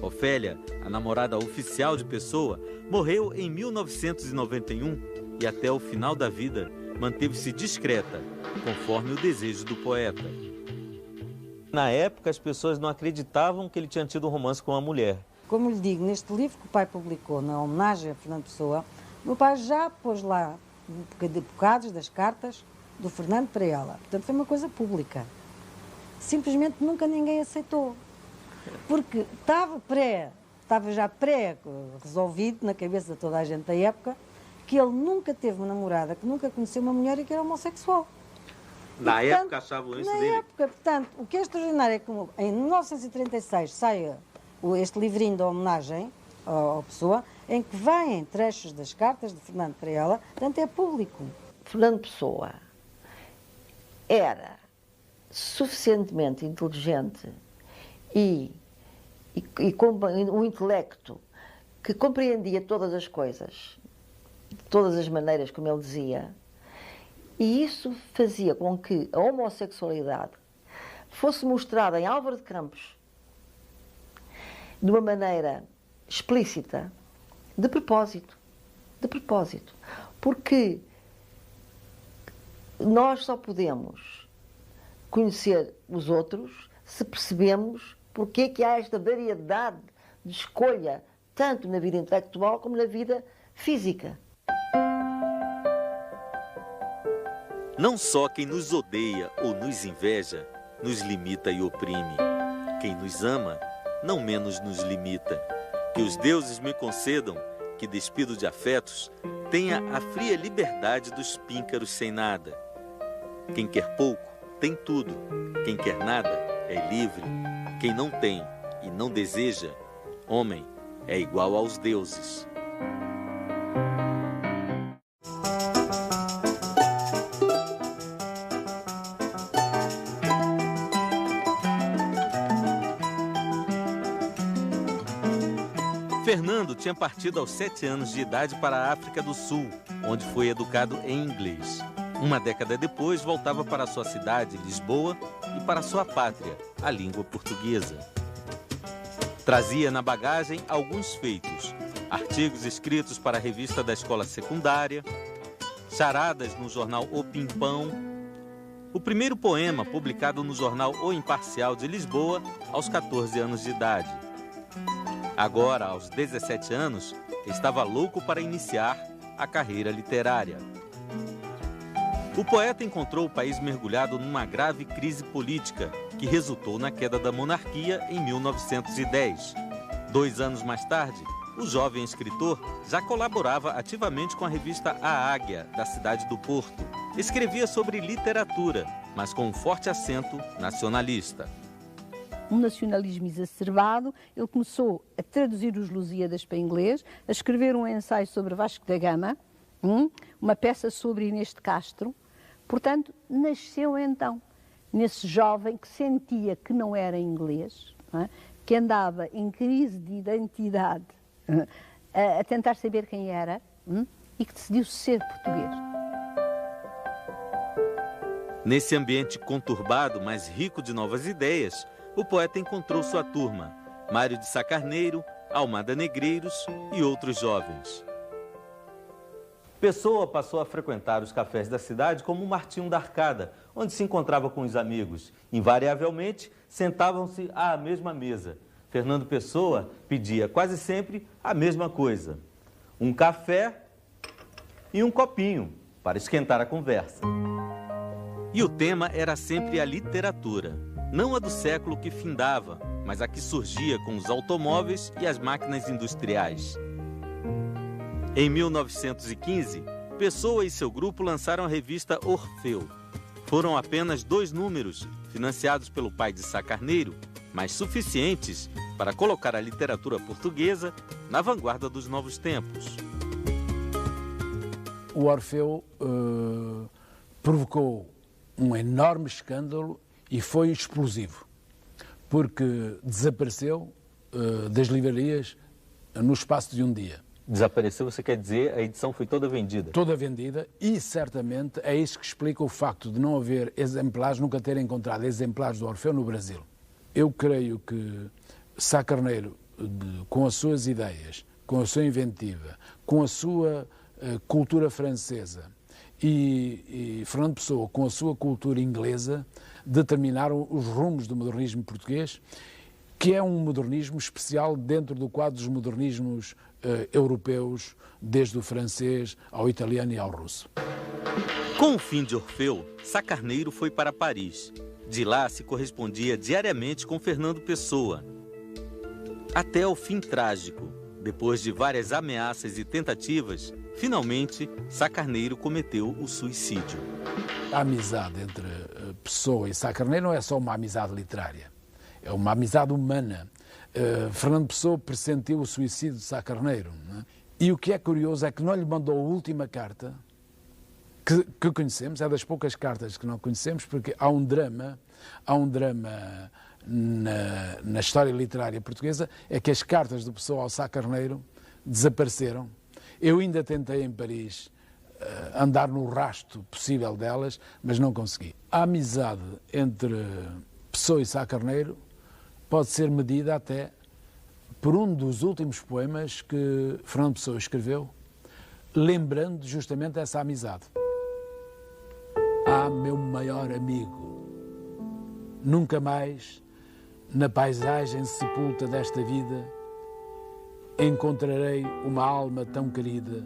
Ofélia, a namorada oficial de Pessoa, morreu em 1991 e até o final da vida manteve-se discreta, conforme o desejo do poeta. Na época, as pessoas não acreditavam que ele tinha tido um romance com uma mulher. Como lhe digo, neste livro que o pai publicou, na homenagem a Fernando Pessoa, o meu pai já pôs lá bocados das cartas do Fernando para ela. Portanto, foi uma coisa pública. Simplesmente nunca ninguém aceitou. Porque estava já pré-resolvido na cabeça de toda a gente da época que ele nunca teve uma namorada, que nunca conheceu uma mulher e que era homossexual. Na época achavam isso dele? Na época, portanto, o que é extraordinário é que em 1936 saia este livrinho de homenagem à Pessoa, em que vêm trechos das cartas de Fernando para ela, portanto é público. Fernando Pessoa era suficientemente inteligente e com um intelecto que compreendia todas as coisas, de todas as maneiras, como ele dizia, e isso fazia com que a homossexualidade fosse mostrada em Álvaro de Campos de uma maneira explícita, de propósito, porque nós só podemos conhecer os outros se percebemos porque é que há esta variedade de escolha, tanto na vida intelectual como na vida física. Não só quem nos odeia ou nos inveja nos limita e oprime. Quem nos ama, não menos nos limita. Que os deuses me concedam que, despido de afetos, tenha a fria liberdade dos píncaros sem nada. Quem quer pouco, tem tudo. Quem quer nada, é livre. Quem não tem e não deseja, homem, é igual aos deuses. Fernando tinha partido aos 7 anos de idade para a África do Sul, onde foi educado em inglês. Uma década depois, voltava para sua cidade, Lisboa, e para sua pátria, a língua portuguesa. Trazia na bagagem alguns feitos: artigos escritos para a revista da escola secundária, charadas no jornal O Pimpão, o primeiro poema publicado no jornal O Imparcial de Lisboa aos 14 anos de idade. Agora, aos 17 anos, estava louco para iniciar a carreira literária. O poeta encontrou o país mergulhado numa grave crise política que resultou na queda da monarquia em 1910. 2 anos mais tarde, o jovem escritor já colaborava ativamente com a revista A Águia, da cidade do Porto. Escrevia sobre literatura, mas com um forte acento nacionalista. Um nacionalismo exacerbado, ele começou a traduzir os Lusíadas para inglês, a escrever um ensaio sobre Vasco da Gama, uma peça sobre Inês de Castro. Portanto, nasceu então nesse jovem que sentia que não era inglês, não é? Que andava em crise de identidade, a tentar saber quem era, e que decidiu ser português. Nesse ambiente conturbado, mas rico de novas ideias, o poeta encontrou sua turma: Mário de Sá Carneiro, Almada Negreiros e outros jovens. Pessoa passou a frequentar os cafés da cidade como o Martinho da Arcada, onde se encontrava com os amigos. Invariavelmente, sentavam-se à mesma mesa. Fernando Pessoa pedia quase sempre a mesma coisa: um café e um copinho. para esquentar a conversa. E o tema era sempre a literatura, não a do século que findava, mas a que surgia com os automóveis e as máquinas industriais. Em 1915, Pessoa e seu grupo lançaram a revista Orfeu. Foram apenas 2 números, financiados pelo pai de Sá Carneiro, mas suficientes para colocar a literatura portuguesa na vanguarda dos novos tempos. O Orfeu provocou um enorme escândalo e foi explosivo, porque desapareceu das livrarias no espaço de um dia. Desapareceu, você quer dizer, a edição foi toda vendida? Toda vendida, e certamente é isso que explica o facto de não haver exemplares, nunca terem encontrado exemplares do Orfeu no Brasil. Eu creio que Sá Carneiro, com as suas ideias, com a sua inventiva, com a sua cultura francesa, e Fernando Pessoa, com a sua cultura inglesa, determinaram os rumos do modernismo português, que é um modernismo especial dentro do quadro dos modernismos europeus, desde o francês ao italiano e ao russo. Com o fim de Orfeu, Sá Carneiro foi para Paris. De lá se correspondia diariamente com Fernando Pessoa. Até o fim trágico, depois de várias ameaças e tentativas, finalmente Sá Carneiro cometeu o suicídio. A amizade entre Pessoa e Sá Carneiro não é só uma amizade literária, é uma amizade humana. Fernando Pessoa pressentiu o suicídio de Sá Carneiro, não é? E o que é curioso é que não lhe mandou a última carta que conhecemos, é das poucas cartas que não conhecemos, porque há um drama na história literária portuguesa, é que as cartas do Pessoa ao Sá Carneiro desapareceram. Eu ainda tentei em Paris andar no rastro possível delas, mas não consegui. A amizade entre Pessoa e Sá Carneiro pode ser medida até por um dos últimos poemas que Fernando Pessoa escreveu, lembrando justamente essa amizade. Ah, meu maior amigo, nunca mais, na paisagem sepulta desta vida, encontrarei uma alma tão querida.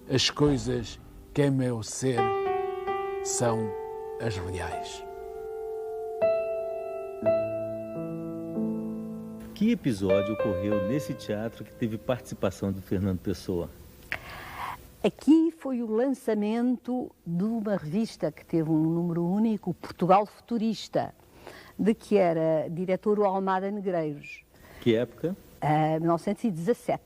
As coisas que em meu ser são as reais. Que episódio ocorreu nesse teatro que teve participação de Fernando Pessoa? Aqui foi o lançamento de uma revista que teve um número único, Portugal Futurista, de que era diretor o Almada Negreiros. Que época? 1917.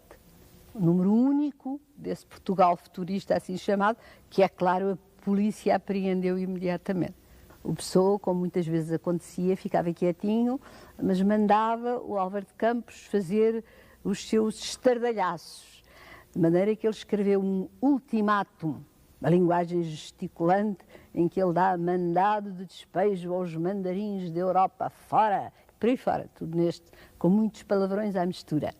O número único desse Portugal Futurista, assim chamado, que é claro, a polícia apreendeu imediatamente. O Pessoa, como muitas vezes acontecia, ficava quietinho, mas mandava o Álvaro de Campos fazer os seus estardalhaços. De maneira que ele escreveu um ultimátum, uma linguagem gesticulante, em que ele dá mandado de despejo aos mandarins da Europa, fora, por aí fora, tudo neste, com muitos palavrões à mistura.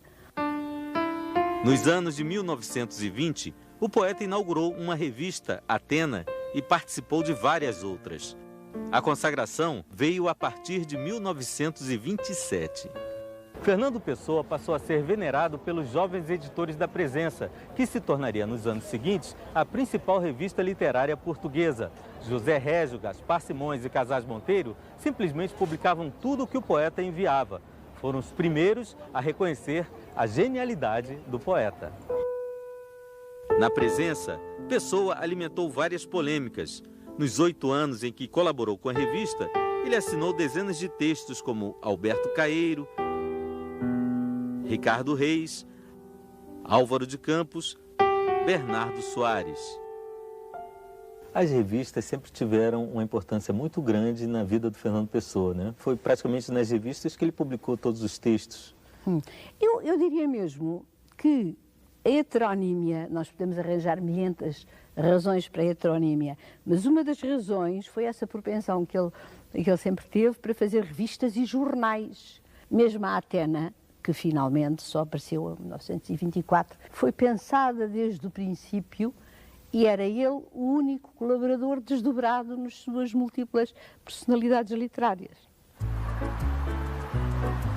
Nos anos de 1920, o poeta inaugurou uma revista, Atena, e participou de várias outras. A consagração veio a partir de 1927. Fernando Pessoa passou a ser venerado pelos jovens editores da Presença, que se tornaria nos anos seguintes a principal revista literária portuguesa. José Régio, Gaspar Simões e Casais Monteiro simplesmente publicavam tudo o que o poeta enviava. Foram os primeiros a reconhecer a genialidade do poeta. Na Presença, Pessoa alimentou várias polêmicas. Nos 8 anos em que colaborou com a revista, ele assinou dezenas de textos como Alberto Caeiro, Ricardo Reis, Álvaro de Campos, Bernardo Soares. As revistas sempre tiveram uma importância muito grande na vida do Fernando Pessoa, né? Foi praticamente nas revistas que ele publicou todos os textos. Eu diria mesmo que a heteronímia, nós podemos arranjar milhentas razões para a heteronímia, mas uma das razões foi essa propensão que ele sempre teve para fazer revistas e jornais. Mesmo a Atena, que finalmente só apareceu em 1924, foi pensada desde o princípio e era ele o único colaborador desdobrado nas suas múltiplas personalidades literárias.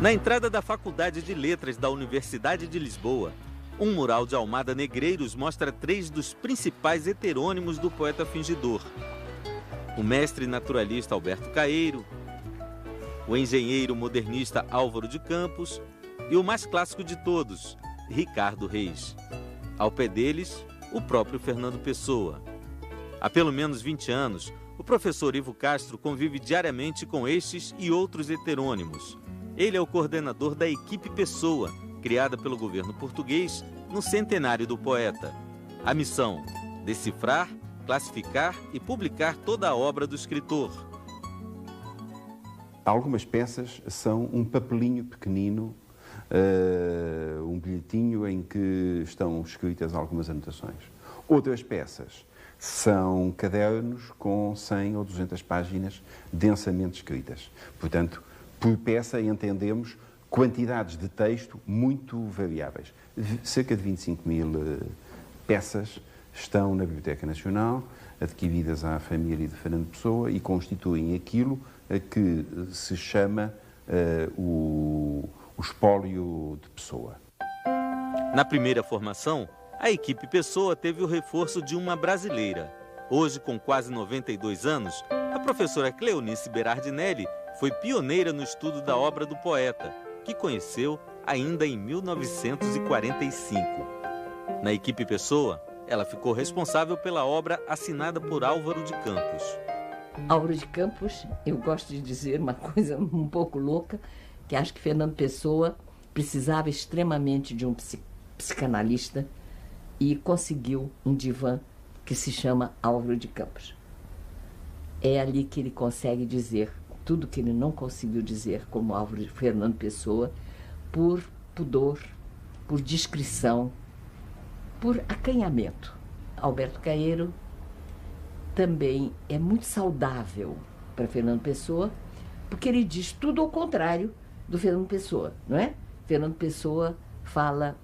Na entrada da Faculdade de Letras da Universidade de Lisboa, Um mural de Almada Negreiros mostra 3 dos principais heterônimos do poeta fingidor. O mestre naturalista Alberto Caeiro, o engenheiro modernista Álvaro de Campos e o mais clássico de todos, Ricardo Reis. Ao pé deles, o próprio Fernando Pessoa. Há pelo menos 20 anos, o professor Ivo Castro convive diariamente com estes e outros heterônimos. Ele é o coordenador da Equipe Pessoa, criada pelo governo português no centenário do poeta. A missão: decifrar, classificar e publicar toda a obra do escritor. Algumas peças são um papelinho pequenino, um bilhetinho em que estão escritas algumas anotações. Outras peças são cadernos com 100 ou 200 páginas densamente escritas. Portanto, por peça entendemos quantidades de texto muito variáveis. Cerca de 25.000 peças estão na Biblioteca Nacional, adquiridas à família de Fernando Pessoa e constituem aquilo que se chama o espólio de Pessoa. Na primeira formação, a Equipe Pessoa teve o reforço de uma brasileira. Hoje, com quase 92 anos, a professora Cleonice Berardinelli foi pioneira no estudo da obra do poeta, que conheceu ainda em 1945. Na Equipe Pessoa, ela ficou responsável pela obra assinada por Álvaro de Campos. Álvaro de Campos, eu gosto de dizer uma coisa um pouco louca, que acho que Fernando Pessoa precisava extremamente de um psicanalista e conseguiu um divã que se chama Álvaro de Campos. É ali que ele consegue dizer tudo que ele não conseguiu dizer como Álvaro de Fernando Pessoa, por pudor, por discrição, por acanhamento. Alberto Caeiro também é muito saudável para Fernando Pessoa, porque ele diz tudo ao contrário do Fernando Pessoa, não é? Fernando Pessoa fala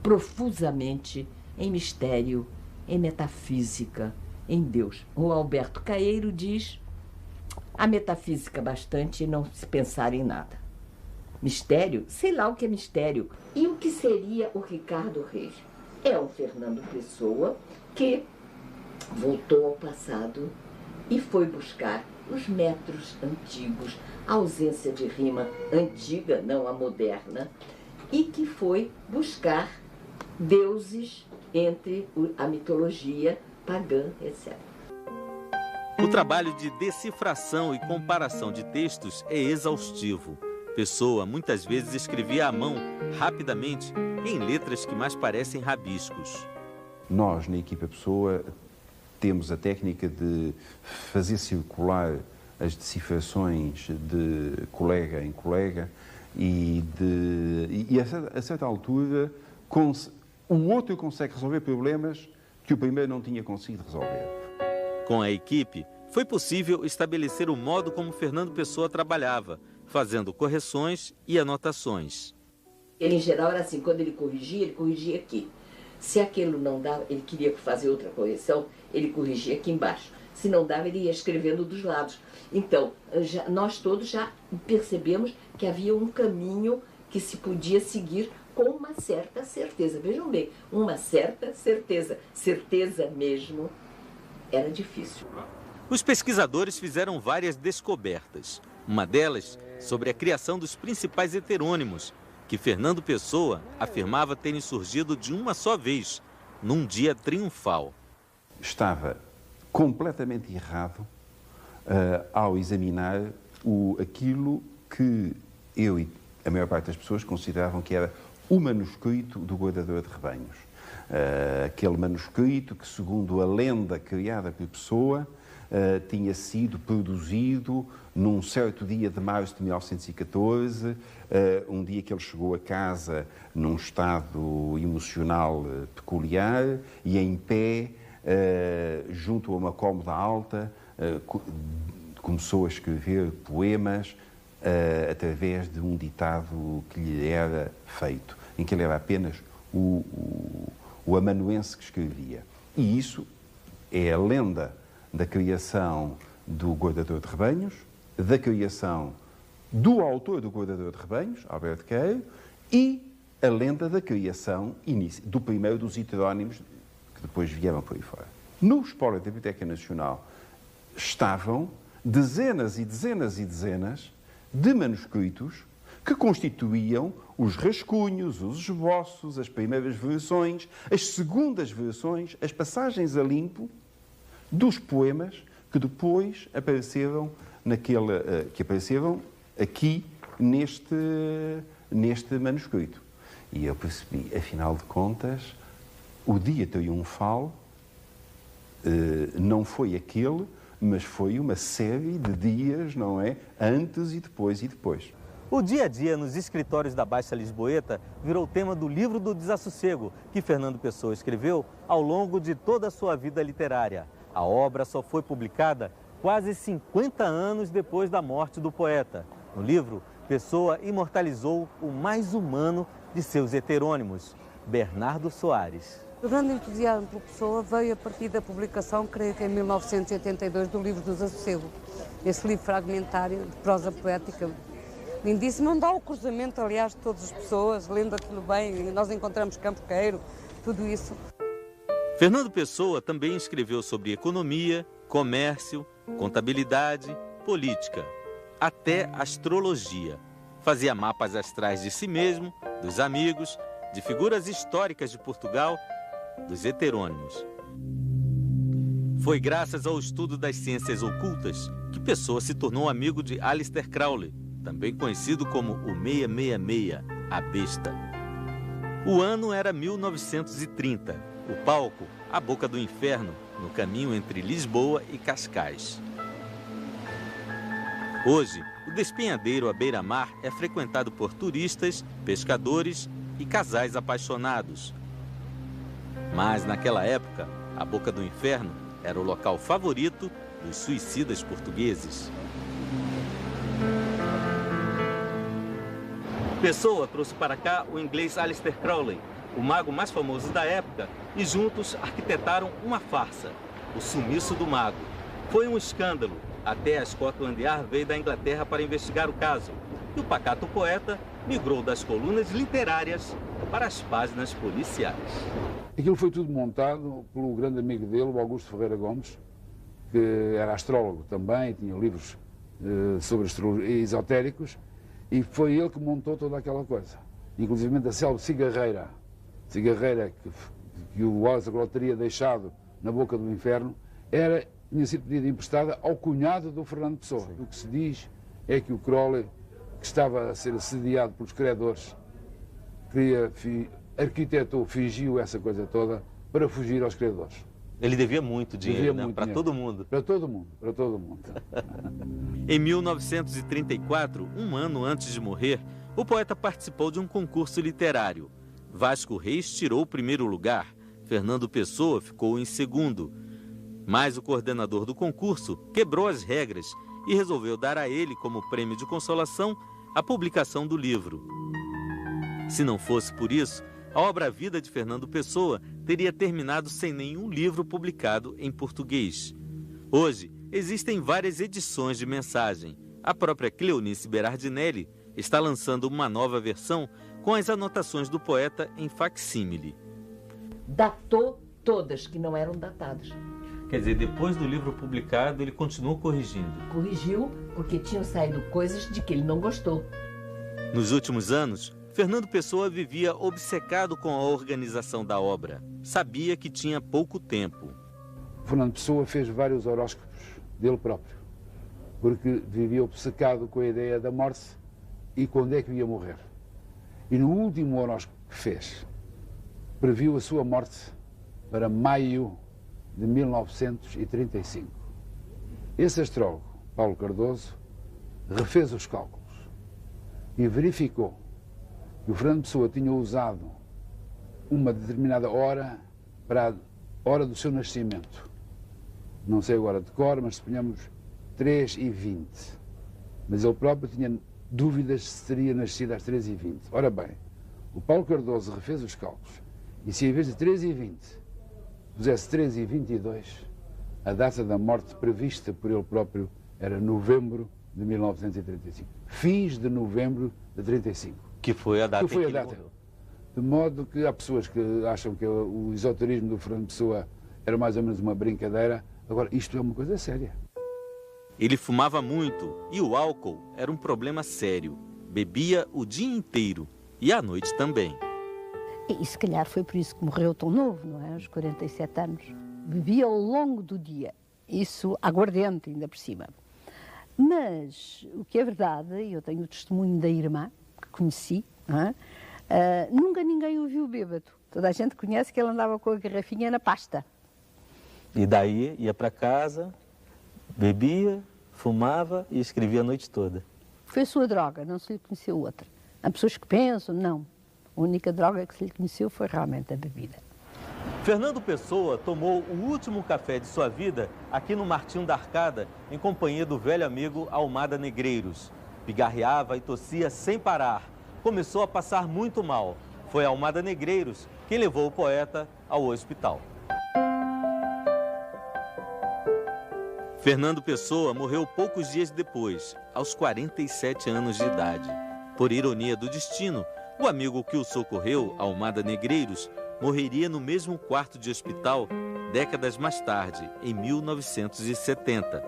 profusamente em mistério, em metafísica, em Deus. O Alberto Caeiro diz a metafísica bastante e não se pensar em nada. Mistério? Sei lá o que é mistério. E o que seria o Ricardo Reis? É um Fernando Pessoa que voltou ao passado e foi buscar os metros antigos, a ausência de rima antiga, não a moderna, e que foi buscar deuses entre a mitologia pagã, etc. O trabalho de decifração e comparação de textos é exaustivo. Pessoa muitas vezes escrevia à mão, rapidamente, em letras que mais parecem rabiscos. Nós, na Equipa Pessoa, temos a técnica de fazer circular as decifrações de colega em colega e a certa altura o outro consegue resolver problemas que o primeiro não tinha conseguido resolver. Com a equipe, foi possível estabelecer o modo como Fernando Pessoa trabalhava, fazendo correções e anotações. Ele, em geral, era assim, quando ele corrigia aqui. Se aquilo não dava, ele queria fazer outra correção, ele corrigia aqui embaixo. Se não dava, ele ia escrevendo dos lados. Então, nós todos já percebemos que havia um caminho que se podia seguir com uma certa certeza. Vejam bem, uma certa certeza. Certeza mesmo era difícil. Os pesquisadores fizeram várias descobertas. Uma delas sobre a criação dos principais heterônimos, que Fernando Pessoa afirmava terem surgido de uma só vez, num dia triunfal. Estava completamente errado ao examinar aquilo que eu e a maior parte das pessoas consideravam que era o manuscrito do guardador de rebanhos. Aquele manuscrito que, segundo a lenda criada por Pessoa, tinha sido produzido num certo dia de março de 1914, um dia que ele chegou a casa num estado emocional peculiar e em pé, junto a uma cômoda alta, começou a escrever poemas através de um ditado que lhe era feito, em que ele era apenas o amanuense que escrevia. E isso é a lenda da criação do guardador de rebanhos, da criação do autor do guardador de rebanhos, Alberto Caeiro, e a lenda da criação do primeiro dos heterónimos que depois vieram por aí fora. No espólio da Biblioteca Nacional estavam dezenas e dezenas e dezenas de manuscritos que constituíam os rascunhos, os esboços, as primeiras versões, as segundas versões, as passagens a limpo dos poemas que depois apareceram que apareceram aqui neste manuscrito. E eu percebi, afinal de contas, o dia triunfal não foi aquele, mas foi uma série de dias, não é? Antes e depois e depois. O dia a dia nos escritórios da Baixa Lisboeta virou tema do livro do Desassossego, que Fernando Pessoa escreveu ao longo de toda a sua vida literária. A obra só foi publicada quase 50 anos depois da morte do poeta. No livro, Pessoa imortalizou o mais humano de seus heterônimos, Bernardo Soares. O grande entusiasmo por Pessoa veio a partir da publicação, creio que em 1982, do livro do Desassossego. Esse livro fragmentário de prosa poética lindíssimo, onde há o cruzamento, aliás, de todas as pessoas, lendo aquilo bem, nós encontramos Campo Queiro, tudo isso. Fernando Pessoa também escreveu sobre economia, comércio, contabilidade, política, até astrologia. Fazia mapas astrais de si mesmo, dos amigos, de figuras históricas de Portugal, dos heterônimos. Foi graças ao estudo das ciências ocultas que Pessoa se tornou amigo de Aleister Crowley, também conhecido como o 666, a besta. O ano era 1930. O palco, a Boca do Inferno, no caminho entre Lisboa e Cascais. Hoje, o despenhadeiro à beira-mar é frequentado por turistas, pescadores e casais apaixonados. Mas, naquela época, a Boca do Inferno era o local favorito dos suicidas portugueses. Pessoa trouxe para cá o inglês Aleister Crowley, o mago mais famoso da época, e juntos arquitetaram uma farsa, o sumiço do mago. Foi um escândalo, até a Scotland Yard veio da Inglaterra para investigar o caso, e o pacato poeta migrou das colunas literárias para as páginas policiais. Aquilo foi tudo montado pelo grande amigo dele, o Augusto Ferreira Gomes, que era astrólogo também, tinha livros sobre astrologia esotéricos, e foi ele que montou toda aquela coisa. Inclusive a célebre cigarreira que o Aleister Crowley teria deixado na Boca do Inferno, tinha sido pedida emprestada ao cunhado do Fernando Pessoa. O que se diz é que o Crowley, que estava a ser assediado pelos credores, fingiu essa coisa toda para fugir aos credores. Ele devia muito dinheiro, né? Para todo mundo. Para todo mundo, para todo mundo. Em 1934, um ano antes de morrer, o poeta participou de um concurso literário. Vasco Reis tirou o primeiro lugar, Fernando Pessoa ficou em segundo. Mas o coordenador do concurso quebrou as regras e resolveu dar a ele, como prêmio de consolação, a publicação do livro. Se não fosse por isso, a obra Vida de Fernando Pessoa teria terminado sem nenhum livro publicado em português. Hoje, existem várias edições de mensagem. A própria Cleonice Berardinelli está lançando uma nova versão com as anotações do poeta em facsímile. Datou todas que não eram datadas. Quer dizer, depois do livro publicado, ele continuou corrigindo. Corrigiu porque tinham saído coisas de que ele não gostou. Nos últimos anos, Fernando Pessoa vivia obcecado com a organização da obra. Sabia que tinha pouco tempo. Fernando Pessoa fez vários horóscopos dele próprio, porque vivia obcecado com a ideia da morte e quando é que ia morrer. E no último horóscopo que fez, previu a sua morte para maio de 1935. Esse astrólogo, Paulo Cardoso, refez os cálculos e verificou que o Fernando Pessoa tinha usado uma determinada hora para a hora do seu nascimento. Não sei agora de cor, mas suponhamos 3h20. Mas ele próprio tinha dúvidas se teria nascido às 3h20. Ora bem, o Paulo Cardoso refez os cálculos e se em vez de 3h20 pusesse 3h22, a data da morte prevista por ele próprio era novembro de 1935. Fins de novembro de 35. Que foi a data em que ele morreu. De modo que há pessoas que acham que o esoterismo do Fernando Pessoa era mais ou menos uma brincadeira. Agora, isto é uma coisa séria. Ele fumava muito e o álcool era um problema sério. Bebia o dia inteiro e à noite também. E se calhar foi por isso que morreu tão novo, não é? Aos 47 anos. Bebia ao longo do dia. Isso aguardente, ainda por cima. Mas o que é verdade, e eu tenho o testemunho da irmã, que conheci, não é? Nunca ninguém o viu bêbado. Toda a gente conhece que ele andava com a garrafinha na pasta. E daí ia para casa, bebia, fumava e escrevia a noite toda. Foi a sua droga, não se lhe conheceu outra. Há pessoas que pensam, não. A única droga que se lhe conheceu foi realmente a bebida. Fernando Pessoa tomou o último café de sua vida aqui no Martinho da Arcada, em companhia do velho amigo Almada Negreiros. Pigarreava e tossia sem parar. Começou a passar muito mal. Foi Almada Negreiros quem levou o poeta ao hospital. Fernando Pessoa morreu poucos dias depois, aos 47 anos de idade. Por ironia do destino, o amigo que o socorreu, Almada Negreiros, morreria no mesmo quarto de hospital décadas mais tarde, em 1970.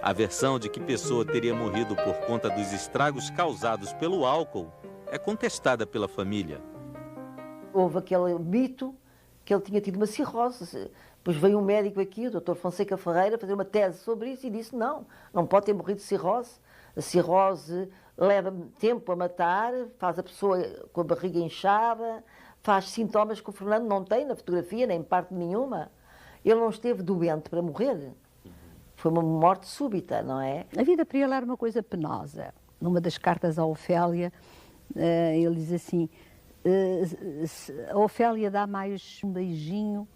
A versão de que Pessoa teria morrido por conta dos estragos causados pelo álcool é contestada pela família. Houve aquele mito que ele tinha tido uma cirrose. Depois veio um médico aqui, o Dr. Fonseca Ferreira, fazer uma tese sobre isso e disse não pode ter morrido de cirrose. A cirrose leva tempo a matar, faz a pessoa com a barriga inchada, faz sintomas que o Fernando não tem na fotografia, nem parte nenhuma. Ele não esteve doente para morrer. Foi uma morte súbita, não é? A vida para ele era uma coisa penosa. Numa das cartas à Ofélia, ele diz assim, a Ofélia dá mais um beijinho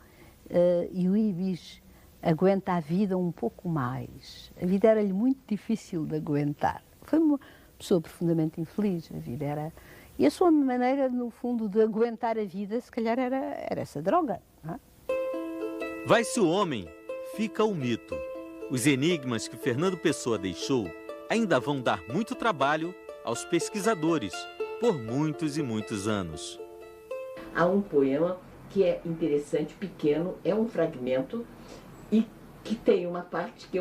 e o Ibis aguenta a vida um pouco mais. A vida era-lhe muito difícil de aguentar. Foi uma pessoa profundamente infeliz, a vida era... E a sua maneira, no fundo, de aguentar a vida, se calhar era essa droga. Não é? Vai-se o homem, fica o mito. Os enigmas que Fernando Pessoa deixou ainda vão dar muito trabalho aos pesquisadores por muitos e muitos anos. Há um poema que é interessante, pequeno, é um fragmento e que tem uma parte que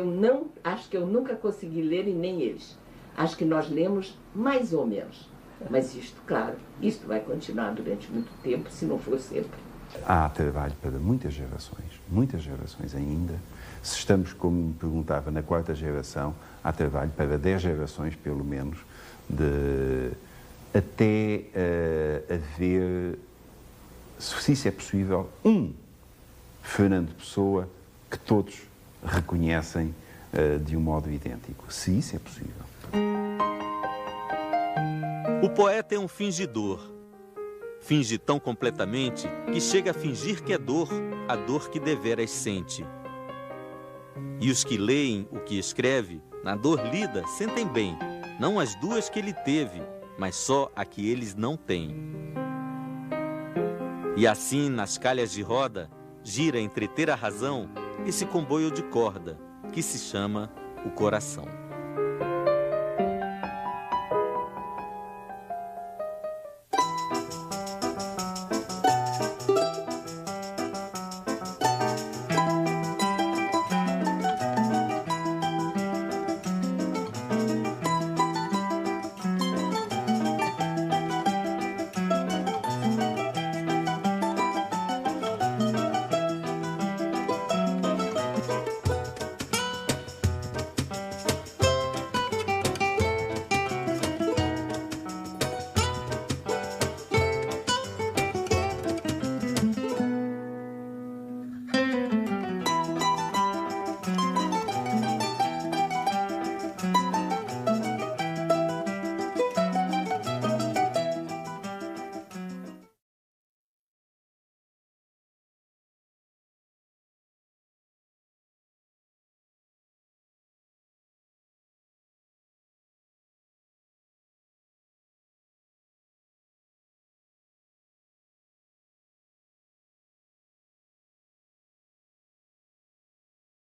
acho que eu nunca consegui ler e nem eles. Acho que nós lemos mais ou menos. Mas isto, claro, isto vai continuar durante muito tempo, se não for sempre. Há trabalho para muitas gerações ainda. Se estamos, como me perguntava, na 4ª geração, há trabalho para 10 gerações, pelo menos, até haver, se isso é possível, um Fernando Pessoa que todos reconhecem de um modo idêntico, se isso é possível. O poeta é um fingidor. Finge tão completamente que chega a fingir que é dor, a dor que deveras sente. E os que leem o que escreve, na dor lida, sentem bem, não as duas que ele teve, mas só a que eles não têm. E assim, nas calhas de roda, gira entre ter a razão esse comboio de corda, que se chama o coração.